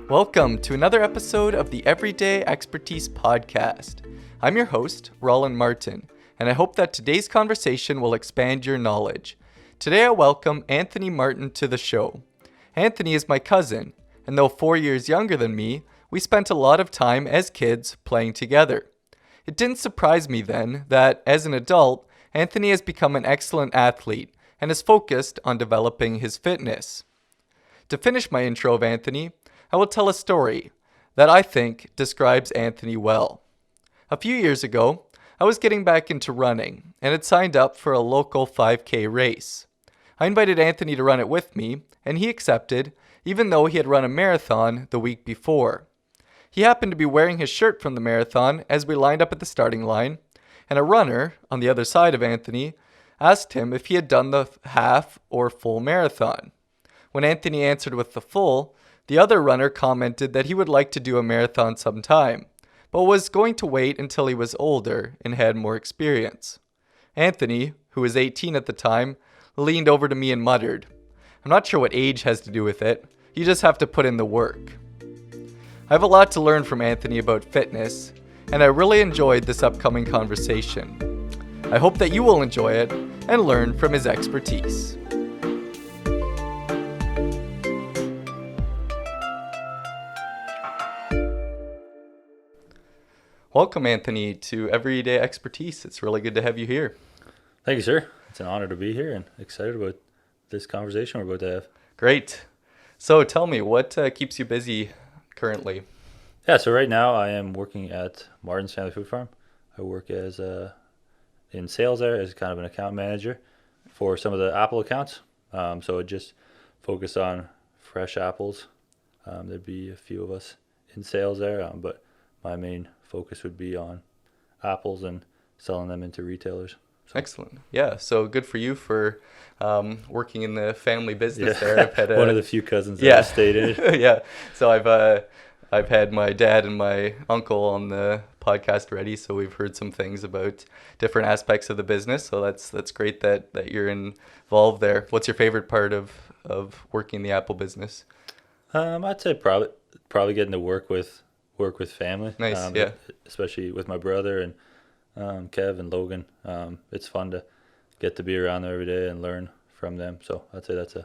Welcome to another episode of the Everyday Expertise Podcast. I'm your host, Roland Martin, and I hope that today's conversation will expand your knowledge. Today I welcome Anthony Martin to the show. Anthony is my cousin, and though 4 years younger than me, we spent a lot of time as kids playing together. It didn't surprise me then that, as an adult, Anthony has become an excellent athlete and is focused on developing his fitness. To finish my intro of Anthony, I will tell a story that I think describes Anthony well. A few years ago, I was getting back into running and had signed up for a local 5K race. I invited Anthony to run it with me, and he accepted, even though he had run a marathon the week before. He happened to be wearing his shirt from the marathon as we lined up at the starting line, and a runner on the other side of Anthony asked him if he had done the half or full marathon. When Anthony answered with the full, the other runner commented that he would like to do a marathon sometime, but was going to wait until he was older and had more experience. Anthony, who was 18 at the time, leaned over to me and muttered, "I'm not sure what age has to do with it. You just have to put in the work." I have a lot to learn from Anthony about fitness, and I really enjoyed this upcoming conversation. I hope that you will enjoy it and learn from his expertise. Welcome, Anthony, to Everyday Expertise. It's really good to have you here. Thank you, sir. It's an honor to be here and excited about this conversation we're about to have. Great. So tell me, what keeps you busy currently? Yeah, so right now I am working at Martin's Family Food Farm. I work as in sales there as kind of an account manager for some of the apple accounts. So I just focus on fresh apples. There'd be a few of us in sales there, but my main focus would be on apples and selling them into retailers. So. Excellent. Yeah, so good for you for working in the family business there. I've had one of the few cousins that have stayed in. Yeah, so I've had my dad and my uncle on the podcast already, so we've heard some things about different aspects of the business. So that's great that you're involved there. What's your favorite part of working in the apple business? I'd say probably getting to work with family. Nice, yeah. Especially with my brother and Kev and Logan. It's fun to get to be around them every day and learn from them. So I'd say that's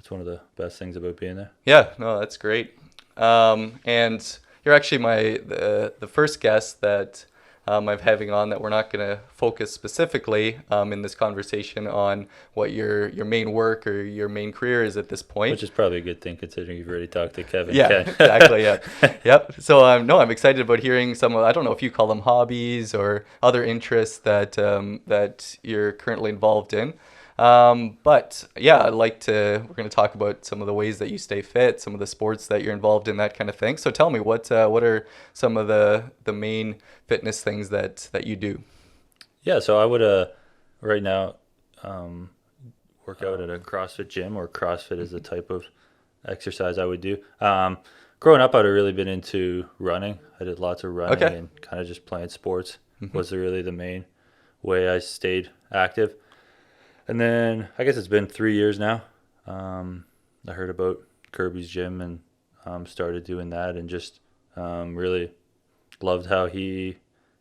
one of the best things about being there. Yeah, no, that's great. And you're actually the first guest that I'm having on that we're not going to focus specifically in this conversation on what your main work or your main career is at this point. Which is probably a good thing considering you've already talked to Kevin. Yeah, exactly, yeah. Yep. So I'm excited about hearing some of, I don't know if you call them hobbies or other interests that you're currently involved in. But yeah, we're going to talk about some of the ways that you stay fit, some of the sports that you're involved in, that kind of thing. So tell me, what are some of the main fitness things that you do? Yeah, so I would, right now, work out at a CrossFit gym, or CrossFit is the type of exercise I would do. Growing up, I'd really been into running. I did lots of running and kind of just playing sports was really the main way I stayed active. And then I guess it's been 3 years now. I heard about Kirby's gym and started doing that, and just really loved how he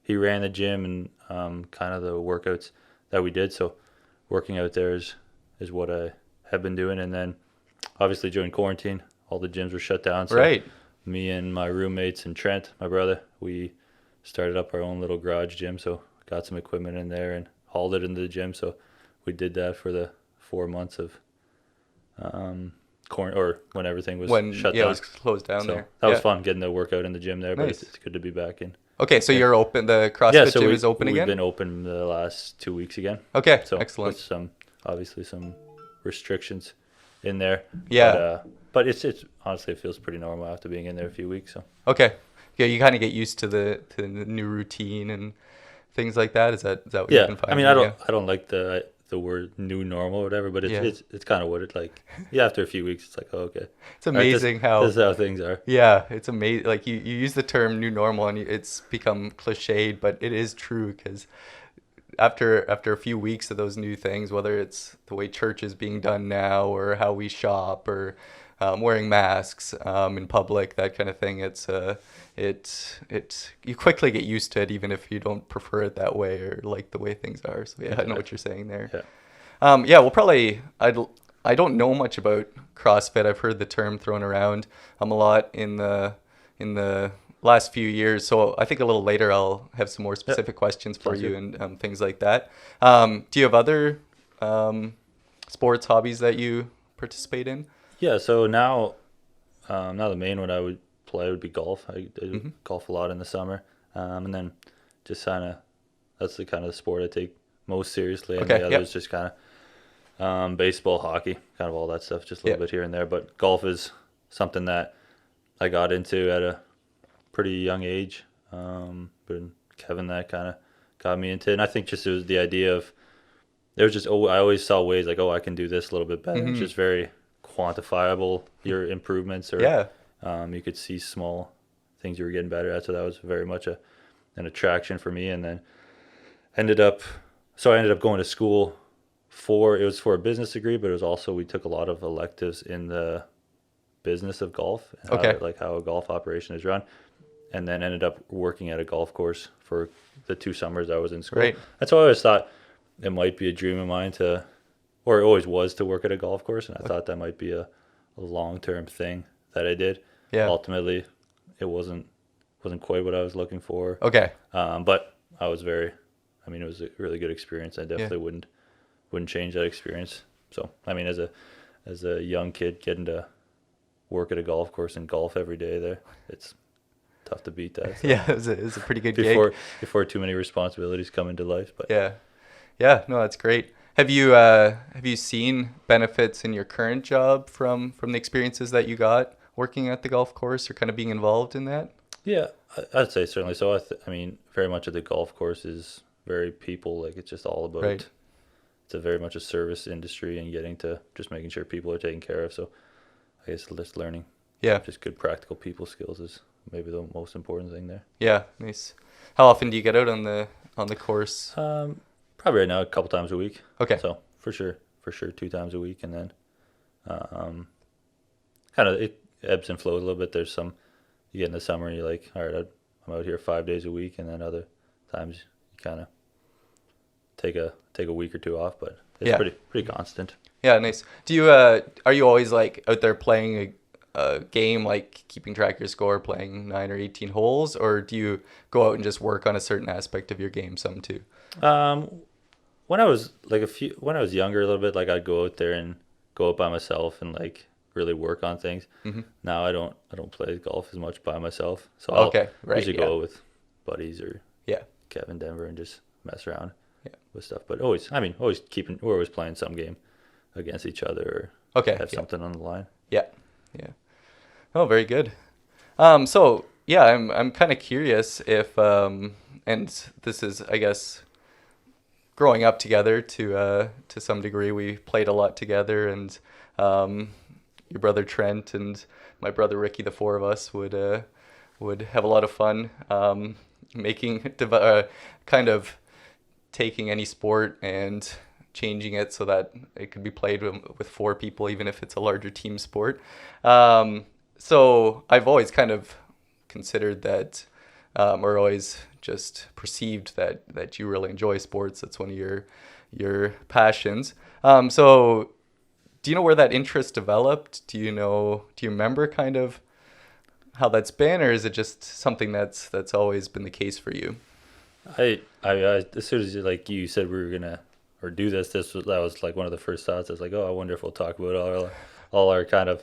ran the gym and kind of the workouts that we did. So working out there is what I have been doing. And then obviously during quarantine, all the gyms were shut down. So right. Me and my roommates and Trent, my brother, we started up our own little garage gym. So got some equipment in there and hauled it into the gym. So we did that for the 4 months of or when everything was shut down. Yeah, it was closed down there. That was fun, getting to work out in the gym there, nice. But it's good to be back in. Okay, so you're open, the CrossFit gym is open again? We've been open the last 2 weeks again. Okay, so excellent. With obviously some restrictions in there. Yeah. But it's honestly, it feels pretty normal after being in there a few weeks. So. Okay. Yeah, you kind of get used to the new routine and things like that. Is that what you've been finding? I mean, I don't like the word new normal or whatever, but it's kind of what it like. Yeah, after a few weeks, it's like, oh, okay. It's amazing how this is how things are. Yeah, it's amazing. Like you use the term new normal, and it's become cliched, but it is true, because after a few weeks of those new things, whether it's the way church is being done now or how we shop or wearing masks in public, that kind of thing. You quickly get used to it, even if you don't prefer it that way or like the way things are. So yeah, I know what you're saying there. Yeah. We'll probably. I don't know much about CrossFit. I've heard the term thrown around a lot in the last few years. So I think a little later I'll have some more specific questions for you and things like that. Do you have other sports hobbies that you participate in? Yeah. So now the main one I would play would be golf. I do golf a lot in the summer, and then just that's the kind of the sport I take most seriously, and the others just kind of baseball, hockey, kind of all that stuff, just a little bit here and there. But golf is something that I got into at a pretty young age. But Kevin that kind of got me into it. And I think just it was the idea of, I always saw ways like, I can do this a little bit better. It's just very quantifiable, your improvements, or you could see small things you were getting better at. So that was very much an attraction for me. And then I ended up going to school it was for a business degree, but it was also, we took a lot of electives in the business of golf, how a golf operation is run, and then ended up working at a golf course for the 2 summers I was in school. Great. That's why I always thought it might be a dream of mine or it always was to work at a golf course, and I thought that might be a long-term thing that I did. Yeah. Ultimately, it wasn't quite what I was looking for. Okay. But it was a really good experience. I definitely wouldn't change that experience. So, as a young kid getting to work at a golf course and golf every day there, it's tough to beat that. So. Yeah, it was a pretty good gig. Before too many responsibilities come into life. But yeah, no, that's great. Have you seen benefits in your current job from the experiences that you got working at the golf course or kind of being involved in that? Yeah, I'd say certainly. So very much at the golf course is very people, like it's just all about. Right. It's very much a service industry and getting to just making sure people are taken care of. So I guess just learning just good practical people skills is maybe the most important thing there. Yeah, nice. How often do you get out on the course? Probably right now a couple times a week. Okay. So for sure 2 times a week, and then kind of it ebbs and flows a little bit. There's some you get in the summer and you're like, all right, I'm out here 5 days a week, and then other times you kind of take a week or 2 off, but it's pretty constant. Yeah, nice. Do you are you always like out there playing a game, like keeping track of your score, playing 9 or 18 holes, or do you go out and just work on a certain aspect of your game some too? When I was younger a little bit, like I'd go out there and go out by myself and like really work on things. Now I don't play golf as much by myself, so I'll usually go with buddies or Kevin Denver and just mess around with stuff. But we're always playing some game against each other or have something on the line. Yeah. Oh, very good. So yeah, I'm kind of curious if and this is, I guess, growing up together to some degree. We played a lot together, and your brother Trent and my brother Ricky, the 4 of us would have a lot of fun kind of taking any sport and changing it so that it could be played with 4 people, even if it's a larger team sport. So I've always kind of considered that, or always just perceived that you really enjoy sports. That's one of your passions. So do you know where that interest developed? Do you remember kind of how that's been, or is it just something that's always been the case for you? I as soon as you said we were gonna do this that was like one of the first thoughts. I was like, I wonder if we'll talk about all our kind of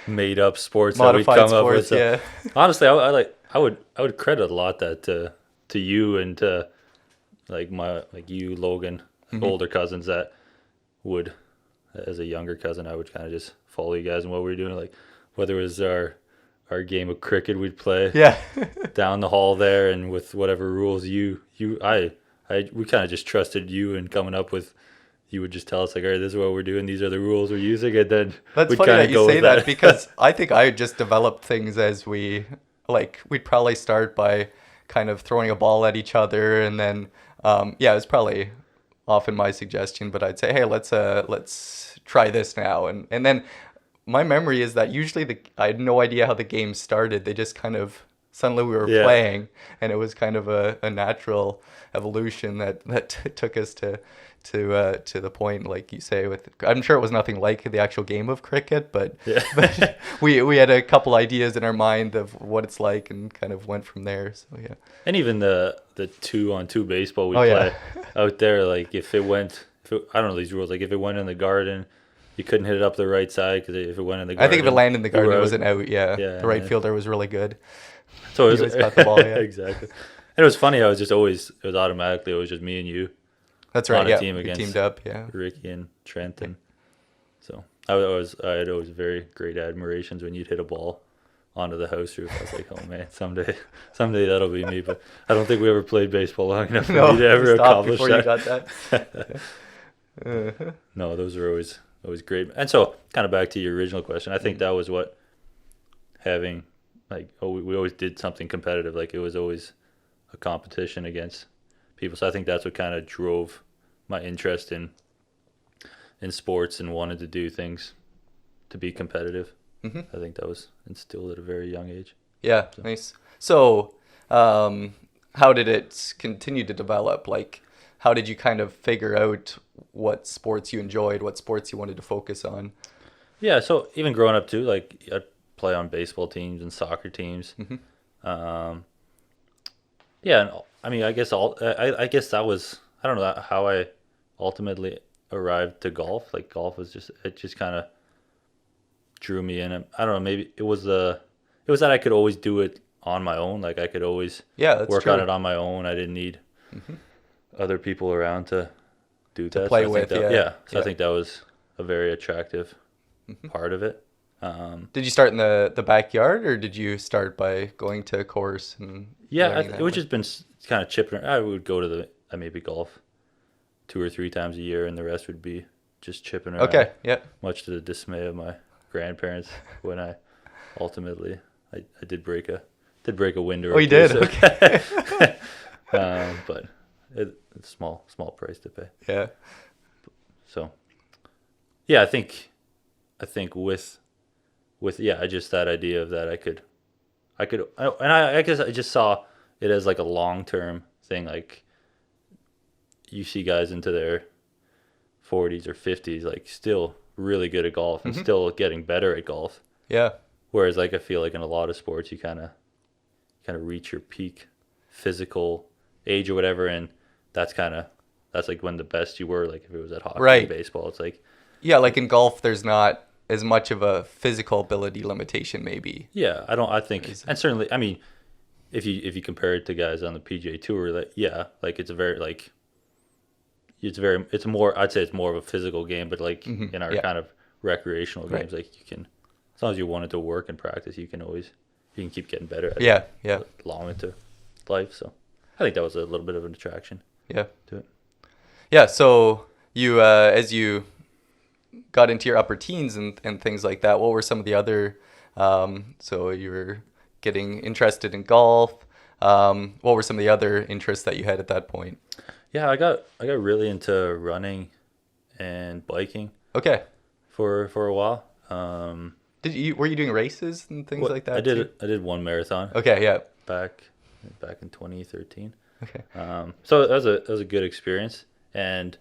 made up sports modified that we come sports, up with. So, honestly, I would credit a lot that to you and to you, Logan, older cousins that would, as a younger cousin, I would kind of just follow you guys and what we were doing, like whether it was our game of cricket we'd play down the hall there, and with whatever rules we kind of just trusted you and coming up with. You would just tell us like, all right, this is what we're doing. These are the rules we're using, and then that's funny that you say that because I think I just developed things as we'd probably start by kind of throwing a ball at each other, and then it was probably often my suggestion, but I'd say, hey, let's try this now, and then my memory is that usually I had no idea how the game started. They just kind of suddenly we were Yeah. playing, and it was kind of a natural evolution that took us to the point, like you say. With I'm sure it was nothing like the actual game of cricket, but Yeah. but we had a couple ideas in our mind of what it's like, and kind of went from there. So yeah. And even the 2-on-2 baseball we Oh, play yeah. out there, like if I don't know these rules, like if it went in the garden, you couldn't hit it up the right side because if it went in the I garden, think if it landed in the you were garden, it out. wasn't out. Yeah, Yeah, the right and fielder was really good. so it He was always caught the ball. Yeah, exactly. And it was funny. I was just always it was automatically always just me and you that's right. on a Yeah, team we against teamed up. Yeah, Ricky and Trent, and so I had always very great admirations when you'd hit a ball onto the house roof. I was like, oh man, someday that'll be me. But I don't think we ever played baseball long enough for me to ever you stopped accomplish before that. you got that. Uh-huh. No, those are always great. And so, kind of back to your original question, I think that was what having like we always did something competitive. Like it was always a competition against people. So I think that's what kind of drove my interest in sports and wanted to do things to be competitive. Hmm. I think that was instilled at a very young age. Yeah, nice. So, how did it continue to develop? Like, how did you kind of figure out what sports you enjoyed, what sports you wanted to focus on? Yeah, so even growing up too, like I'd play on baseball teams and soccer teams. Hmm. Yeah, and I mean, I guess I guess that was I don't know how I ultimately arrived to golf. Like golf was it just kind of drew me in. And I don't know, maybe it was that I could always do it on my own. Like I could always Yeah, that's work true. on it on my own. I didn't need other people around to do that. play I with, think yeah. So I think that was a very attractive part of it. Did you start in the backyard, or did you start by going to a course and Yeah, learning that it would way? just been kind of chipping. I would go to maybe golf 2 or 3 times a year, and the rest would be just chipping around. Okay, yeah. Much to the dismay of my grandparents when I ultimately I did break a window. Oh, you did? Okay. But it's small price to pay. Yeah. So yeah, I think with just that idea of that I could I guess I just saw it as like a long-term thing. Like you see guys into their 40s or 50s like still really good at golf and still getting better at golf, Yeah. whereas like I feel like in a lot of sports you kind of reach your peak physical age or whatever, and that's like when the best you were. Like if it was at hockey Right. and baseball, it's like Yeah, like in golf, there's not as much of a physical ability limitation, maybe. yeah, I think, and certainly, I mean, if you compare it to guys on the PGA Tour, like yeah, like it's more, I'd say it's more of a physical game, but like in our yeah. kind of recreational Right. games, like you can, as long as you want it to work and practice, you can keep getting better at Yeah, it yeah, long into life. So I think that was a little bit of an attraction yeah. to it. Yeah, so you, as you got into your upper teens and things like that, what were some of the other, so you were getting interested in golf. What were some of the other interests that you had at that point? Yeah, I got really into running and biking Okay. for a while. Were you doing races and things like that? I did too? I did one marathon Okay, yeah. back in 2013. Okay. So that was a good experience, and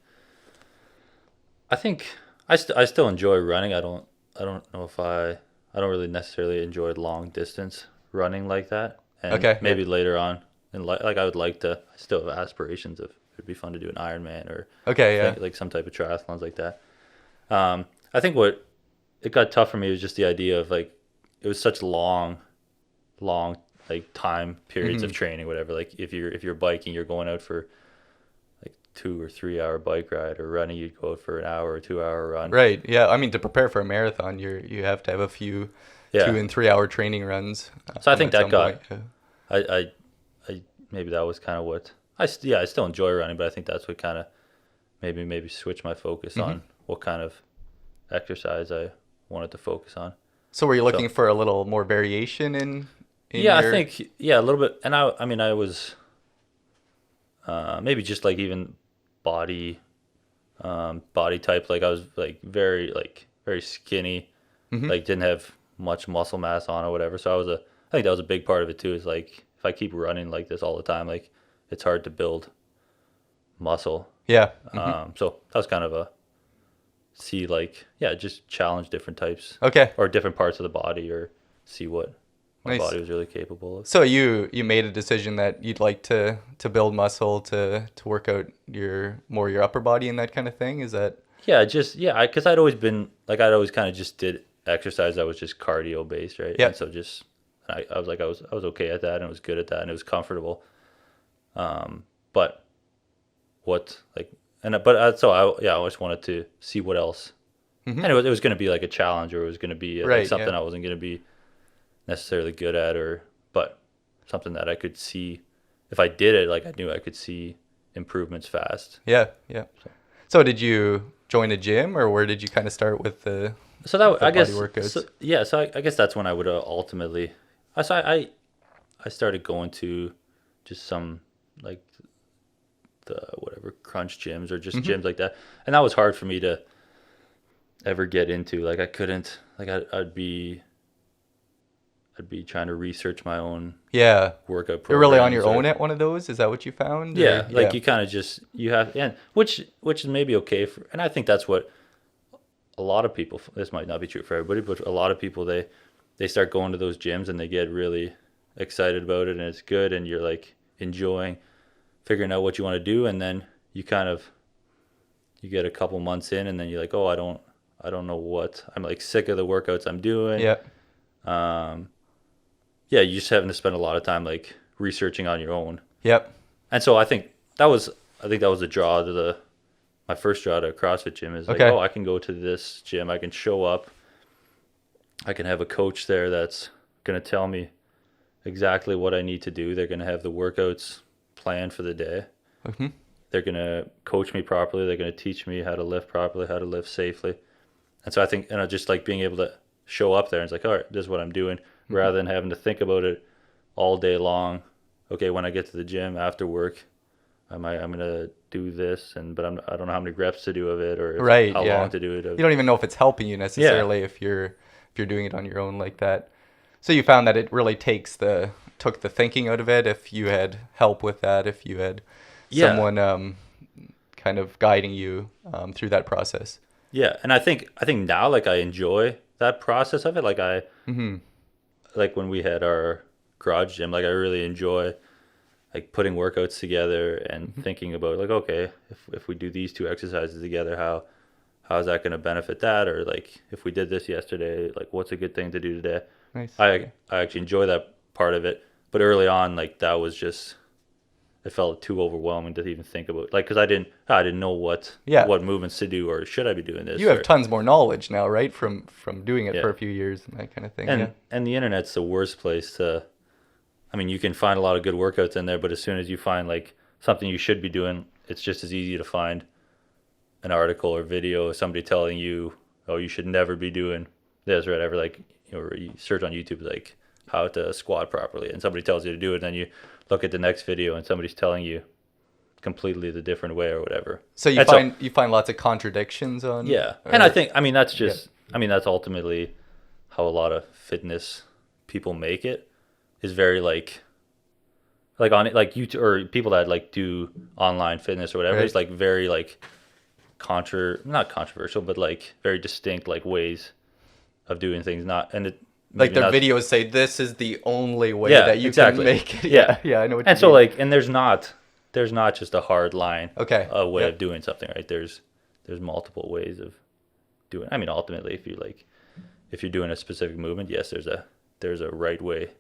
I think I still enjoy running. I don't know if I don't really necessarily enjoy long distance running like that. And Okay, maybe yeah. later on in life, like I would like to. I still have aspirations of it'd be fun to do an Ironman or Okay, yeah. like some type of triathlons like that. I think what it got tough for me was just the idea of like it was such long like time periods of training, whatever. Like if you're biking, you're going out for like 2 or 3 hour bike ride, or running, you'd go out for an hour or 2 hour run. Right. Yeah. I mean, to prepare for a marathon, you have to have a few Yeah. 2 and 3 hour training runs. So I think at that some got point, yeah. I maybe that was kind of what I still enjoy running, but I think that's what kind of maybe switched my focus on what kind of exercise I wanted to focus on. So were you looking for a little more variation in Yeah, your... I think a little bit. And I mean I was maybe just like even body type. Like I was like very skinny, like didn't have much muscle mass on or whatever. So I think that was a big part of it too. Is like if I keep running like this all the time, like it's hard to build muscle. Yeah. So that was kind of a just challenge different types Okay. or different parts of the body or see what my Nice. body was really capable of. So you made a decision that you'd like to build muscle to work out your upper body and that kind of thing. Is that? Yeah, because I'd always been like I'd always kind of just did exercise that was just cardio based, right? Yeah. And so I was like I was okay at that and I was good at that and it was comfortable. But what like so I always wanted to see what else. And it was going to be like a challenge or it was going to be like something I wasn't going to be necessarily good at but something that I could see if I did it, like I knew I could see improvements fast. Yeah. So did you join a gym or where did you kind of start with the I guess body workouts? So I guess that's when I would ultimately I started going to just some like the whatever crunch gyms or just gyms like that, and that was hard for me to ever get into. Like I couldn't like I'd be trying to research my own workout programs. You're really on your own at one of those? Is that what you found? Yeah, like you kind of just you have and which is maybe okay for, and I think that's what a lot of people, this might not be true for everybody, but a lot of people they start going to those gyms and they get really excited about it and it's good and you're like enjoying figuring out what you want to do, and then you get a couple months in and then you're like, oh, I don't know what, I'm like sick of the workouts I'm doing. You just having to spend a lot of time like researching on your own. And so I think that was the draw to my first draw to a CrossFit gym is like, oh, I can go to this gym, I can show up, I can have a coach there that's going to tell me exactly what I need to do. They're going to have the workouts planned for the day. They're going to coach me properly. They're going to teach me how to lift properly, how to lift safely. And so I think, and I just like being able to show up there and it's like, all right, this is what I'm doing, rather than having to think about it all day long. Okay, when I get to the gym after work, I'm going to do this, but I don't know how many reps to do of it or how long to do it. You don't even know if it's helping you necessarily if you're doing it on your own like that. So you found that it really took the thinking out of it if you had help with that, if you had someone kind of guiding you through that process. Yeah, and I think now like I enjoy that process of it. Like like when we had our garage gym, like I really enjoy like putting workouts together and thinking about like, okay, if we do these two exercises together, how is that going to benefit that? Or like if we did this yesterday, like what's a good thing to do today? Nice. I actually enjoy that part of it, but early on, like that was just, it felt too overwhelming to even think about, like, because I didn't know what movements to do or should I be doing this. You have tons more knowledge now, right? From doing it for a few years and that kind of thing. And the internet's the worst place to. I mean, you can find a lot of good workouts in there, but as soon as you find like something you should be doing, it's just as easy to find an article or video of somebody telling you, oh, you should never be doing this or whatever. Like, you search on YouTube like how to squat properly, and somebody tells you to do it, and then you look at the next video and somebody's telling you completely the different way or whatever. So you find lots of contradictions on. Yeah, and I think that's just that's ultimately how a lot of fitness people make it. Is very like on it, like YouTube or people that like do online fitness or whatever. It's like very like not controversial, but like very distinct like ways of doing things. Not and it like their videos say this is the only way that you can make it. Yeah, I know what you mean. And so like, and there's not just a hard line. A way of doing something, right? There's multiple ways of doing. I mean, ultimately, if you're doing a specific movement, yes, there's a right way.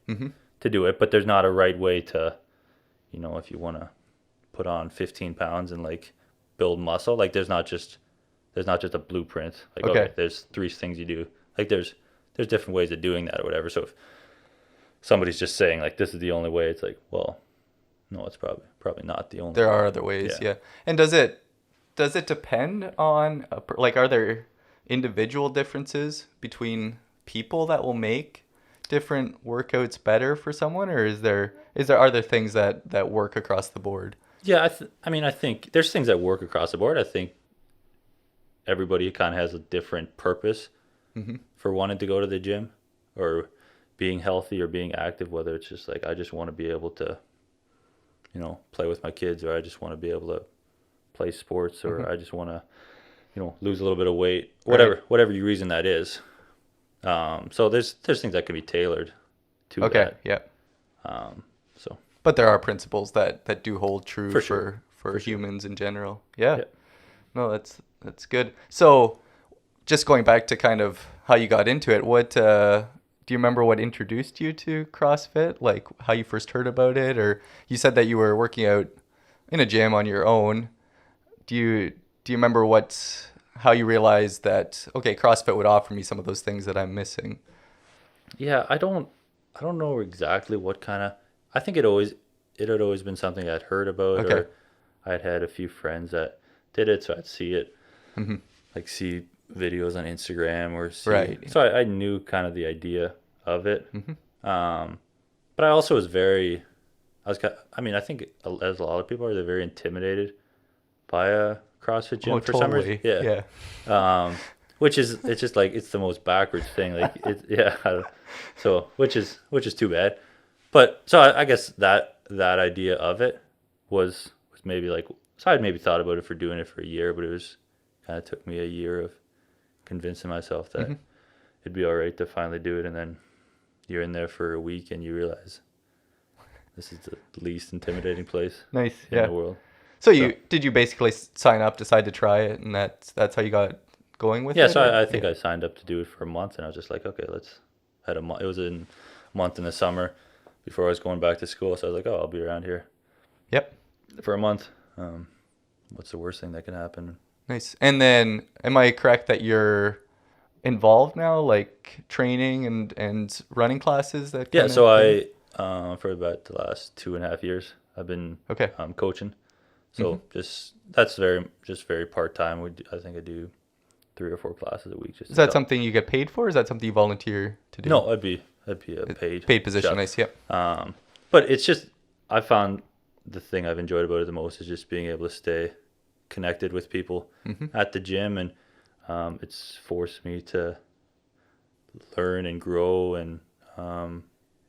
To do it, but there's not a right way to, if you want to put on 15 pounds and like build muscle, like there's not just a blueprint. Like okay, there's 3 things you do. Like there's different ways of doing that or whatever. So if somebody's just saying like this is the only way, it's like, well, no, it's probably not the only. There are other ways, yeah. And does it depend on like are there individual differences between people that will make different workouts better for someone, or are there things that work across the board? Yeah, I think there's things that work across the board. I think everybody kind of has a different purpose for wanting to go to the gym or being healthy or being active, whether it's just like I just want to be able to, play with my kids, or I just want to be able to play sports, or I just want to, lose a little bit of weight, whatever your reason that is. So there's things that can be tailored to that. Okay, yeah. So, But there are principles that do hold true For sure. for humans in general. Yeah. Yeah. No, that's good. So just going back to kind of how you got into it, what do you remember what introduced you to CrossFit? Like how you first heard about it, or you said that you were working out in a gym on your own. Do you remember how you realized that, okay, CrossFit would offer me some of those things that I'm missing? yeah, I don't know exactly what kind of. I think it had always been something I'd heard about, Okay. or I'd had a few friends that did it, so I'd see it, Mm-hmm. like see videos on Instagram or see. Right. So I knew kind of the idea of it. Mm-hmm. But I also was I think as a lot of people are, they're very intimidated by a CrossFit gym for some reason. Yeah. Which is, it's just like, it's the most backwards thing. Like so, which is too bad. But so I guess that idea of it was maybe like, so I'd maybe thought about it for doing it for a year, but it was kind of took me a year of convincing myself that it'd be all right to finally do it. And then you're in there for a week and you realize this is the least intimidating place Nice. in Yeah. the world. So did you basically sign up, decide to try it, and that's how you got going with it? Yeah, so or- I think I signed up to do it for a month, and I was just like, okay, had a month. It was a month in the summer before I was going back to school, so I was like, oh, I'll be around here Yep. for a month. What's the worst thing that can happen? Nice. And then, am I correct that you're involved now, like training and running classes? That Yeah, kind of so thing? for about the last 2.5 years, I've been Okay. coaching. So that's very part time. I think I do 3 or 4 classes a week. Just Is that something you get paid for? Or is that something you volunteer to do? No, I'd be a paid position. job. Nice. Yep. But it's just, I found the thing I've enjoyed about it the most is just being able to stay connected with people at the gym, and it's forced me to learn and grow and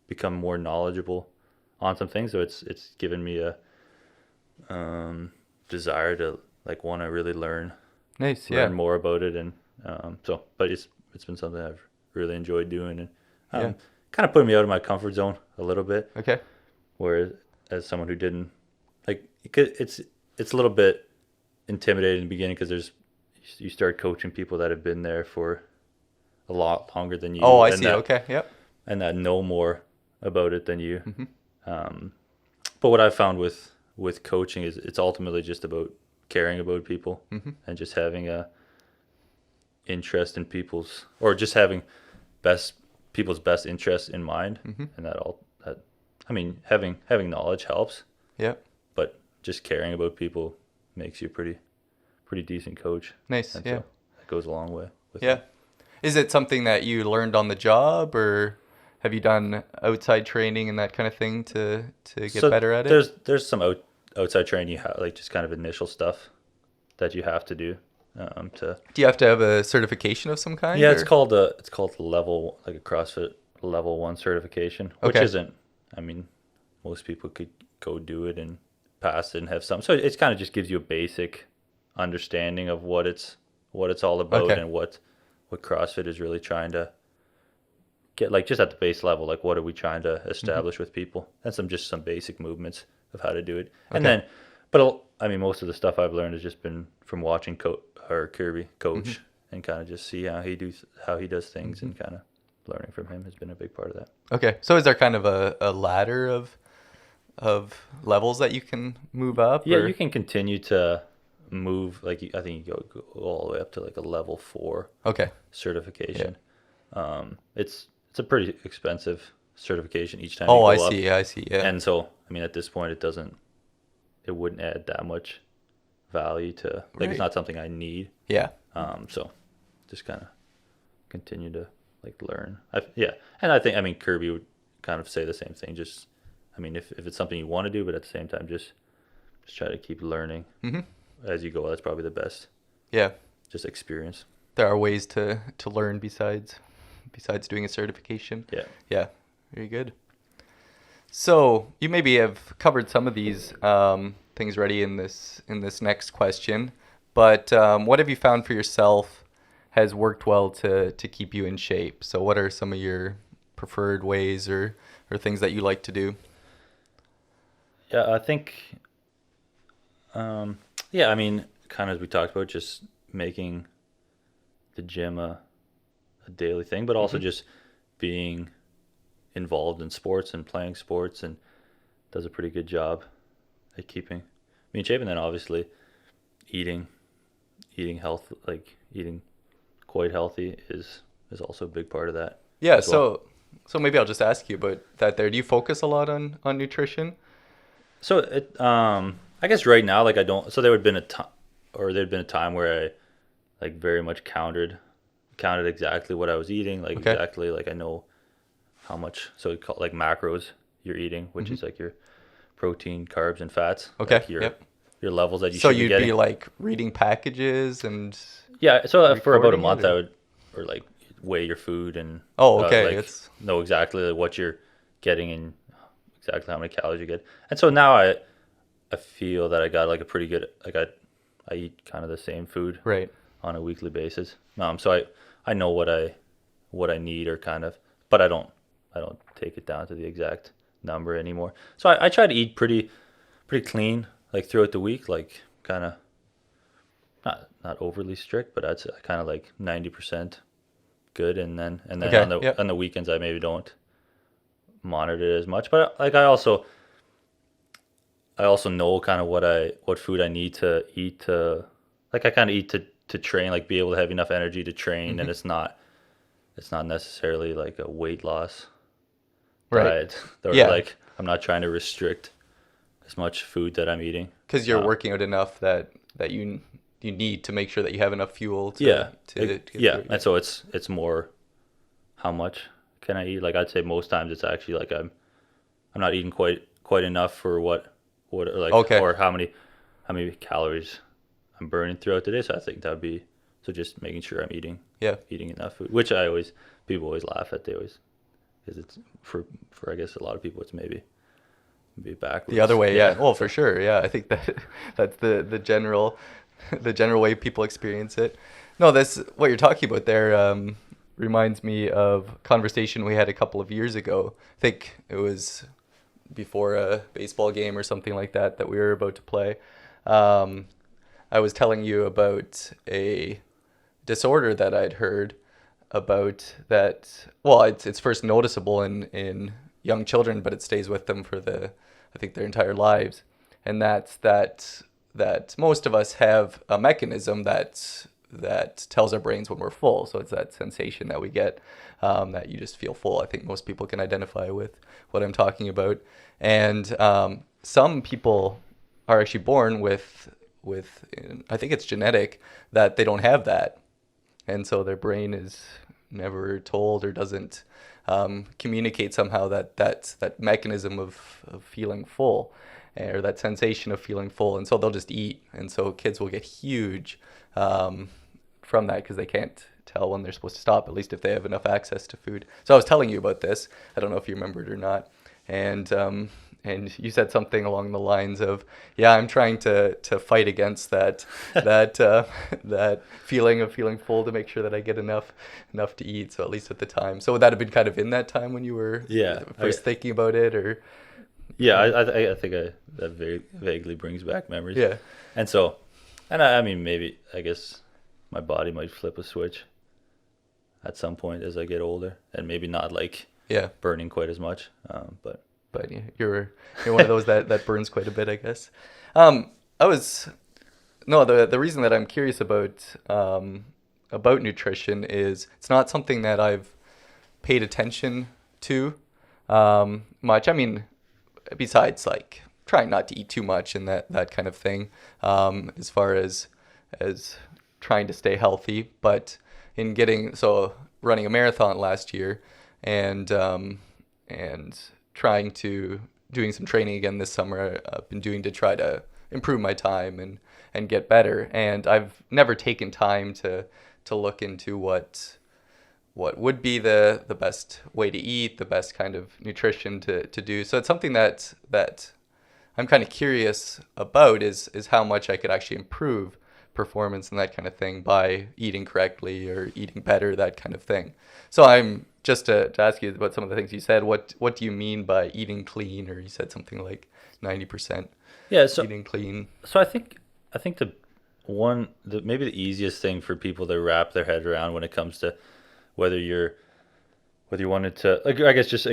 become more knowledgeable on some things. So it's given me a desire to like want to really learn Nice. Yeah. more about it, and but it's been something I've really enjoyed doing, and kind of putting me out of my comfort zone a little bit. Okay. Whereas as someone who didn't like, it's a little bit intimidating in the beginning because you start coaching people that have been there for a lot longer than you. Oh, I and see. Okay. Yep. and that know more about it than you. But what I've found with coaching is it's ultimately just about caring about people and just having a interest in people's, or just having people's best interests in mind, and having knowledge helps, Yep. but just caring about people makes you a pretty decent coach. Nice. And Yeah. so that goes a long way with Yeah. it. Is it something that you learned on the job, or have you done outside training and that kind of thing to get So better at it? there's some outside training you have, like just kind of initial stuff that you have to do to. Do you have to have a certification of some kind? Yeah, or- it's called level, like a CrossFit level 1 certification, which Okay. isn't. I mean, most people could go do it and pass it and have some. So it's kind of just gives you a basic understanding of what it's all about, Okay. and what CrossFit is really trying to get, like just at the base level, like what are we trying to establish with people, and some basic movements of how to do it. And Okay. then, but I mean, most of the stuff I've learned has just been from watching Kirby coach and kind of just see how he does things, and kind of learning from him has been a big part of that. Okay. So is there kind of a ladder of levels that you can move up? Yeah, or- you can continue to move, like I think you go all the way up to like a level 4 Okay. certification. It's a pretty expensive certification each time Oh, you I go up. see. I see. Yeah. And so, I mean, at this point, it wouldn't add that much value to, like, Right. it's not something I need. Yeah. So just kind of continue to like learn. And I think, I mean, Kirby would kind of say the same thing. Just, I mean, if it's something you want to do, but at the same time, just try to keep learning as you go. That's probably the best, Yeah. just experience. there are ways to learn besides doing a certification. Yeah. Yeah, very good. So you maybe have covered some of these things already in this next question, but what have you found for yourself has worked well to keep you in shape? So what are some of your preferred ways or things that you like to do? Yeah, I think, yeah, I mean, kind of as we talked about, just making the gym a daily thing, but also just being involved in sports and playing sports, and does a pretty good job at keeping me in shape. And then obviously eating health, like eating quite healthy is also a big part of that. Yeah, as well. so maybe I'll just ask you about that there. Do you focus a lot on nutrition? So I guess right now, like I don't. So there would been a time, or there'd been a time where I like very much counted exactly what I was eating, like Okay. exactly like I know how much. So we call it like macros you're eating, which is like your protein, carbs, and fats. Okay. Like your Yep. your levels that you So should be you'd getting. be like reading packages and Yeah. So for about a recording month, it, I or? would or like weigh your food and Oh, okay. like It's know exactly like, what you're getting and exactly how many calories you get. And so now I feel that I got like a pretty good like I eat kind of the same food right. on a weekly basis. So I know what I need or kind of, but I don't take it down to the exact number anymore. So I try to eat pretty clean like throughout the week, like kind of not overly strict, but I'd say kind of like 90% good, and then Okay. on the Yep. weekends I maybe don't monitor it as much. But like I also know kind of what food I need to eat to like I kind of eat to train, like be able to have enough energy to train, and it's not necessarily like a weight loss Right. diet or Yeah. like I'm not trying to restrict as much food that I'm eating. Because you're Uh, working out enough that you need to make sure that you have enough fuel yeah, to get yeah, through it. and so it's more how much can I eat? Like I'd say most times it's actually like I'm not eating quite enough for what or like Okay. or how many calories I'm burning throughout the day. So I think that would be so just making sure I'm Yeah. eating enough food, which people always laugh at. They always because it's for I guess a lot of people it's maybe backwards. The other way, yeah. Well, So for sure, yeah. I think that that's the general the general way people experience it. No, that's what you're talking about there. Reminds me of a conversation we had a couple of years ago. I think it was before a baseball game or something like that we were about to play. Um, I was telling you about a disorder that I'd heard about that. Well, it's first noticeable in young children, but it stays with them for I think their entire lives, and that's that most of us have a mechanism that tells our brains when we're full. So it's that sensation that we get, that you just feel full. I think most people can identify with what I'm talking about, and some people are actually born with I think it's genetic that they don't have that, and so their brain is never told or doesn't communicate somehow that mechanism of feeling full, or that sensation of feeling full, and so they'll just eat, and so kids will get huge from that because they can't tell when they're supposed to stop, at least if they have enough access to food. So I was telling you about this. I don't know if you remember it or not, and you said something along the lines of, "Yeah, I'm trying to fight against that that feeling of feeling full to make sure that I get enough to eat." So at least at the time. So would that have been kind of in that time when you were yeah, first thinking about it, or? yeah, I think that very vaguely brings back memories. Yeah. And so, and I mean, maybe, I guess my body might flip a switch at some point as I get older and maybe not like Yeah. burning quite as much. But you're one of those that burns quite a bit, I guess. I was no the reason that I'm curious about nutrition is it's not something that I've paid attention to much. I mean, besides like trying not to eat too much and that kind of thing, as far as trying to stay healthy, but in running a marathon last year, and doing some training again this summer. I've been doing to try to improve my time and get better. And I've never taken time to look into what would be the best way to eat, the best kind of nutrition to do. So it's something that I'm kind of curious about is how much I could actually improve performance and that kind of thing by eating correctly or eating better, that kind of thing. So I'm just to ask you about some of the things you said. What do you mean by eating clean? Or you said something like 90% Yeah, so eating clean. so I think maybe the easiest thing for people to wrap their head around when it comes to whether you wanted to, like, I guess just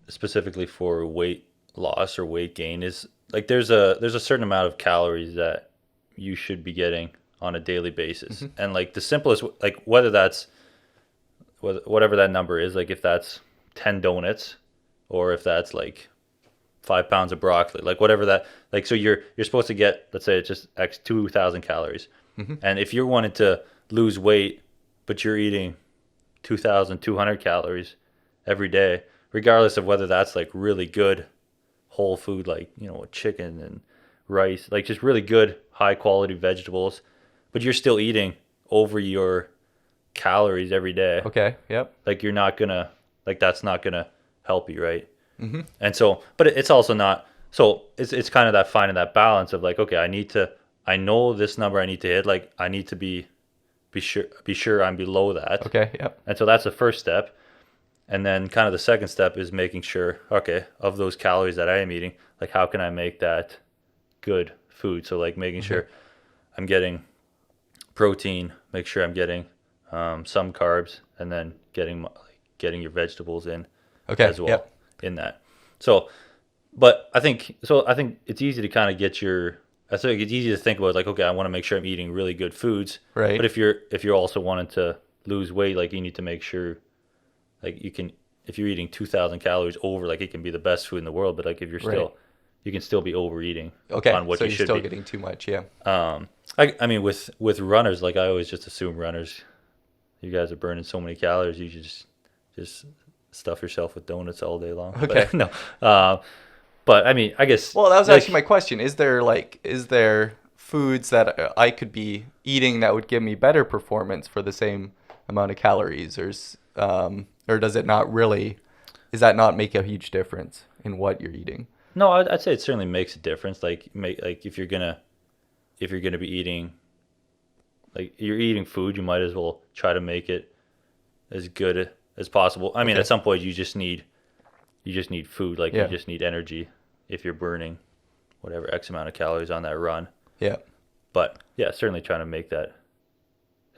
specifically for weight loss or weight gain, is like there's a certain amount of calories that you should be getting on a daily basis. And like the simplest, like whatever that number is, like if that's 10 donuts or if that's like 5 pounds of broccoli, like whatever that, like, so you're supposed to get, let's say it's just X 2,000 calories. And if you wanted to lose weight, but you're eating 2,200 calories every day, regardless of whether that's like really good whole food, like, chicken and rice, like just really good high quality vegetables, but you're still eating over your calories every day. Okay. Yep. Like you're not gonna, like that's not gonna help you, right? And so, but it's also not, so it's kind of that finding that balance of like, okay, I know this number I need to hit, like I need to be sure I'm below that. Okay. Yep. And so that's the first step. And then kind of the second step is making sure, okay, of those calories that I am eating, like how can I make that good food? So like making sure I'm getting protein, make sure I'm getting some carbs, and then getting your vegetables in as well. Yep. In that. So, but I think it's easy to kind of I think it's easy to think about like, okay, I want to make sure I'm eating really good foods. Right. But if you're also wanting to lose weight, like you need to make sure, like if you're eating 2,000 calories over, like it can be the best food in the world, but like if you're still, you can still be overeating on what so you you're should still be. getting too much. Yeah. I mean with runners, like I always just assume runners, you guys are burning so many calories, you should just stuff yourself with donuts all day long. Okay. But, no. But I mean, I guess. Well, that was like, actually my question. Is there foods that I could be eating that would give me better performance for the same amount of calories, or does it not really? Does that not make a huge difference in what you're eating? No, I'd say it certainly makes a difference. Like if you're gonna be eating, like you're eating food, you might as well try to make it as good as possible. I mean, at some point you just need food, like you just need energy if you're burning whatever X amount of calories on that run. Yeah. But yeah, certainly trying to make that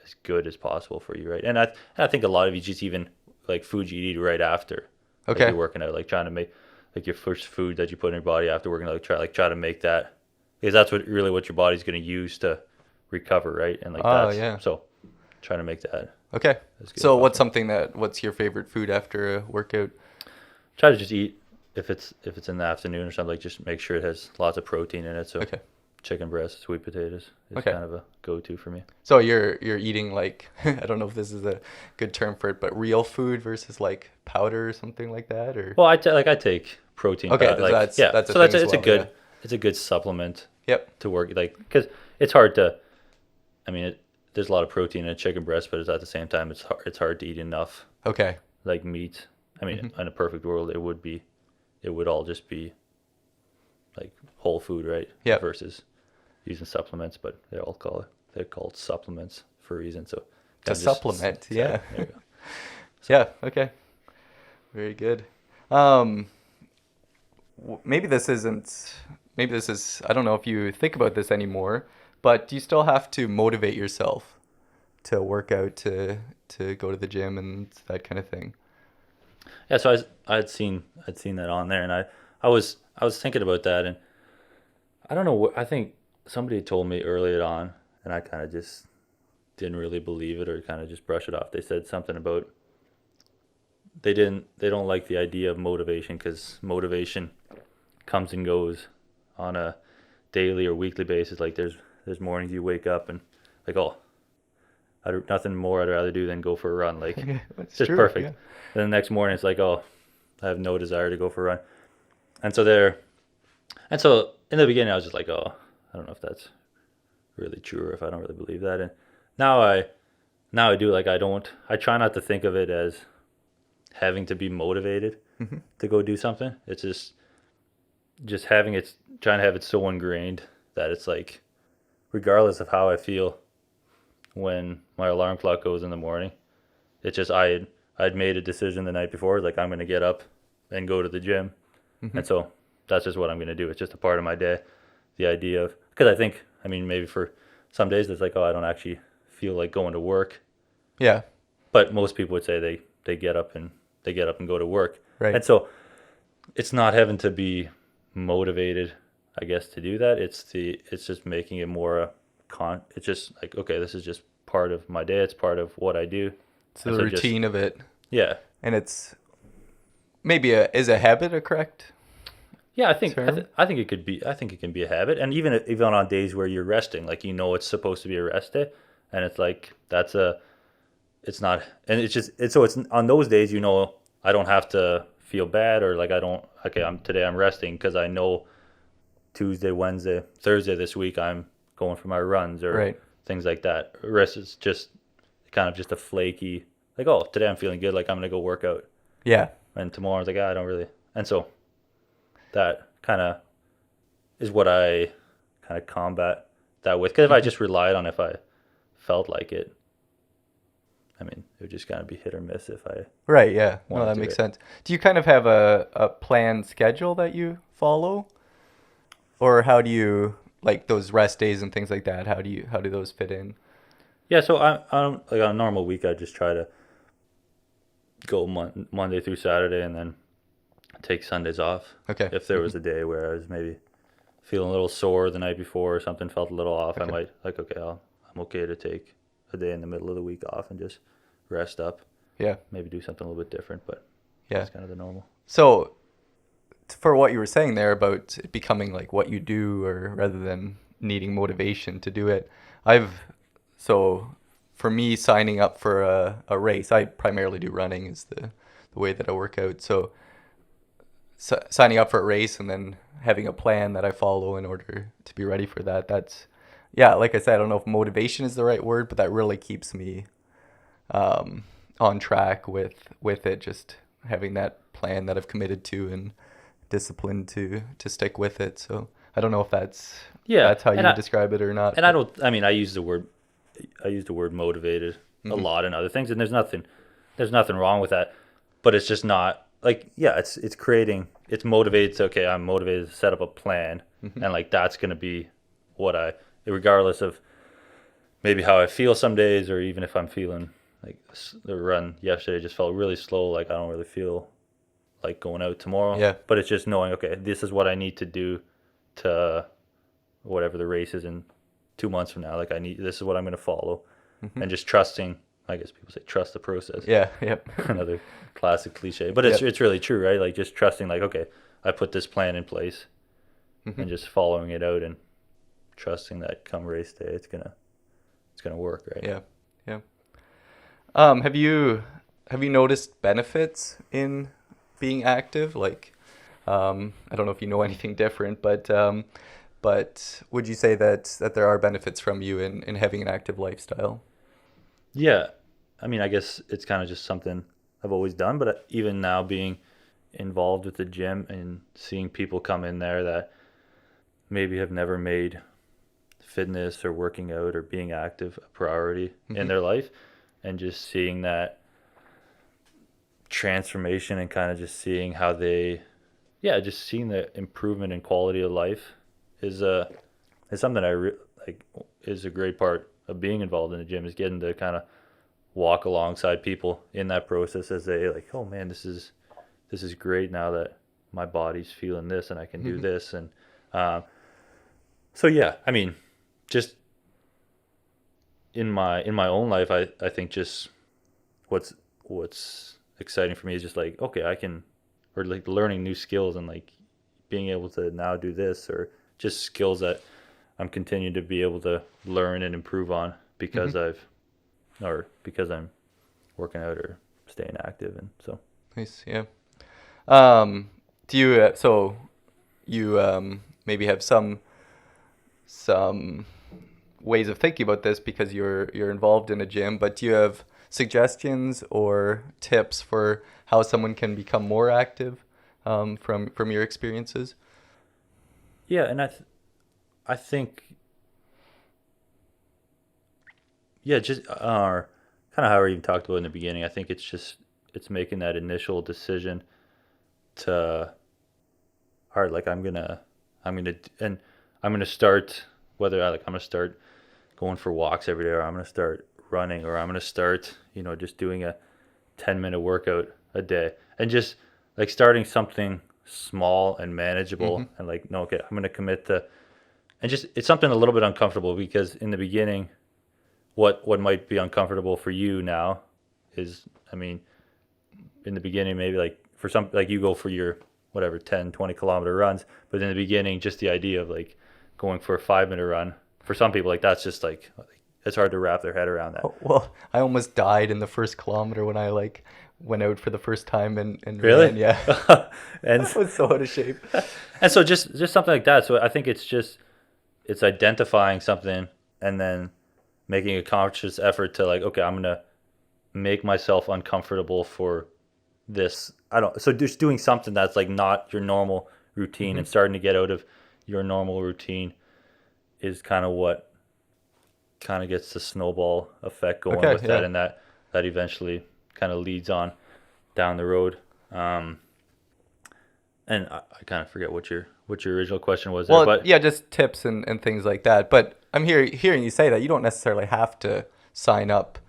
as good as possible for you, right? And I think a lot of you just even like food you eat right after like you're working out, like trying to make like your first food that you put in your body after working out, try to make that, because that's what your body's going to use to recover, right? And like so trying to make that. Okay. So what's your favorite food after a workout? Try to just eat if it's in the afternoon or something, like just make sure it has lots of protein in it. So chicken breast, sweet potatoes is kind of a go-to for me. So you're eating like I don't know if this is a good term for it, but real food versus like powder or something like that, or well, I take protein. Okay, like, that's so it's a good it's a good supplement. Yep. To work, like, because it's hard to, I mean, there's a lot of protein in a chicken breast, but it's at the same time it's hard to eat enough. Okay. Like meat. I mean, in a perfect world, it would all just be like whole food, right? Yeah. Versus using supplements, but they're called supplements for a reason. So to supplement, yeah. There you go. So, yeah. Okay. Very good. Maybe this is I don't know if you think about this anymore, but do you still have to motivate yourself to work out, to go to the gym and that kind of thing? Yeah, so I'd seen that on there, and I was thinking about that, and I don't know, I think somebody had told me earlier on, and I kind of just didn't really believe it or kind of just brush it off. They said something about they don't like the idea of motivation because motivation comes and goes on a daily or weekly basis. Like there's mornings you wake up and like, oh, nothing more I'd rather do than go for a run. Like it's just true, perfect. Yeah. Then the next morning it's like, oh, I have no desire to go for a run. And so in the beginning I was just like, oh, I don't know if that's really true or if I don't really believe that. And now now I do, like, I try not to think of it as having to be motivated to go do something. It's just having it, trying to have it so ingrained that it's like, regardless of how I feel when my alarm clock goes in the morning, it's just, I'd made a decision the night before, like, I'm going to get up and go to the gym. And so that's just what I'm going to do. It's just a part of my day. The idea of, because I think, I mean, maybe for some days it's like, oh, I don't actually feel like going to work. Yeah. But most people would say they get up and go to work. Right. And so it's not having to be motivated, I guess, to do that. It's just making it more it's just like, okay, this is just part of my day. It's part of what I do. So the routine of it. Yeah. And it's maybe is a habit a correct? Yeah, I think it could be. I think it can be a habit, and even on days where you're resting, like, it's supposed to be a rest day, and it's like it's not, and it's on those days, I don't have to feel bad, or like, I don't, okay, I'm resting because I know Tuesday, Wednesday, Thursday this week I'm going for my runs or things like that. Rest is just kind of just a flaky, like, oh, today I'm feeling good, like, I'm gonna go work out. Yeah. And tomorrow, like, I don't really, and so that kind of is what I kind of combat that with. Because if I just relied on if I felt like it, I mean, it would just kind of be hit or miss if I. Right, yeah. No, that makes sense. Do you kind of have a planned schedule that you follow? Or how do you, like those rest days and things like that, how do those fit in? Yeah, so I'm like, on a normal week, I just try to go Monday through Saturday and then take Sundays off. Okay. If there was a day where I was maybe feeling a little sore the night before or something felt a little off, I might, like, okay, I'm okay to take a day in the middle of the week off and just rest up. Yeah. Maybe do something a little bit different, but that's kind of the normal. So for what you were saying there about it becoming like what you do, or rather than needing motivation to do it, for me, signing up for a race, I primarily do running is the way that I work out. So signing up for a race and then having a plan that I follow in order to be ready for that, like I said, I don't know if motivation is the right word, but that really keeps me on track with it, just having that plan that I've committed to and disciplined to stick with it. So I don't know if that's how you describe it or not. And I use the word motivated a lot in other things, and there's nothing wrong with that, but it's just not like, it's motivated to, okay, I'm motivated to set up a plan, and like, that's going to be what regardless of maybe how I feel some days, or even if I'm feeling like the run yesterday just felt really slow, like I don't really feel like going out tomorrow. Yeah. But it's just knowing, okay, this is what I need to do to whatever the race is in 2 months from now. Like, this is what I'm going to follow, and just trusting. I guess people say trust the process. Yeah. Yep. Another classic cliche, but it's really true, right? Like, just trusting, like, okay, I put this plan in place, and just following it out and trusting that come race day, it's gonna work, right? Yeah. Yeah. Have you noticed benefits in being active? Like, I don't know if you know anything different, but would you say that there are benefits from you in having an active lifestyle? Yeah. I mean, I guess it's kind of just something I've always done, but even now, being involved with the gym and seeing people come in there that maybe have never made fitness or working out or being active a priority in their life, and just seeing that transformation and kind of just seeing how just seeing the improvement in quality of life is something is a great part of being involved in the gym, is getting to kind of walk alongside people in that process as they, like, oh man, this is great now that my body's feeling this and I can do this. And so yeah, I mean, just in my own life, I think just what's exciting for me is just like, okay, I can, or like learning new skills and like being able to now do this, or just skills that I'm continuing to be able to learn and improve on because because I'm working out or staying active. And so nice. Yeah. Do you maybe have some ways of thinking about this because you're involved in a gym, but do you have suggestions or tips for how someone can become more active from your experiences? Yeah, and I think yeah, just kind of how we even talked about in the beginning. I think it's making that initial decision to all right, like I'm gonna start whether I'm gonna start going for walks every day, or I'm gonna start running, or I'm gonna start just doing a 10-minute workout a day, and just like starting something small and Mm-hmm. manageable, and like no, okay, I'm gonna commit to, and just it's something a little bit uncomfortable because in the beginning, what might be uncomfortable for you now is, I mean, in the beginning maybe like for some like you go for your whatever 10-20 kilometer runs, but in the beginning just the idea of like going for a 5 minute run for some people, like that's just like it's hard to wrap their head around that. Oh, well, I almost died in the first kilometer when I like went out for the first time and Really? ran. Yeah, and I was so out of shape. and so just something like that. So I think it's identifying something and then making a conscious effort to like, okay, I'm gonna make myself uncomfortable for this. I don't. So just doing something that's like not your normal routine Hmm. and starting to get out of your normal routine is kind of what kind of gets the snowball effect going Okay, with that, yeah. and that eventually kind of leads on down the road. Um, and I kind of forget what your original question was there, Well, but yeah, just tips and things like that. But I'm hearing you say that you don't necessarily have to sign up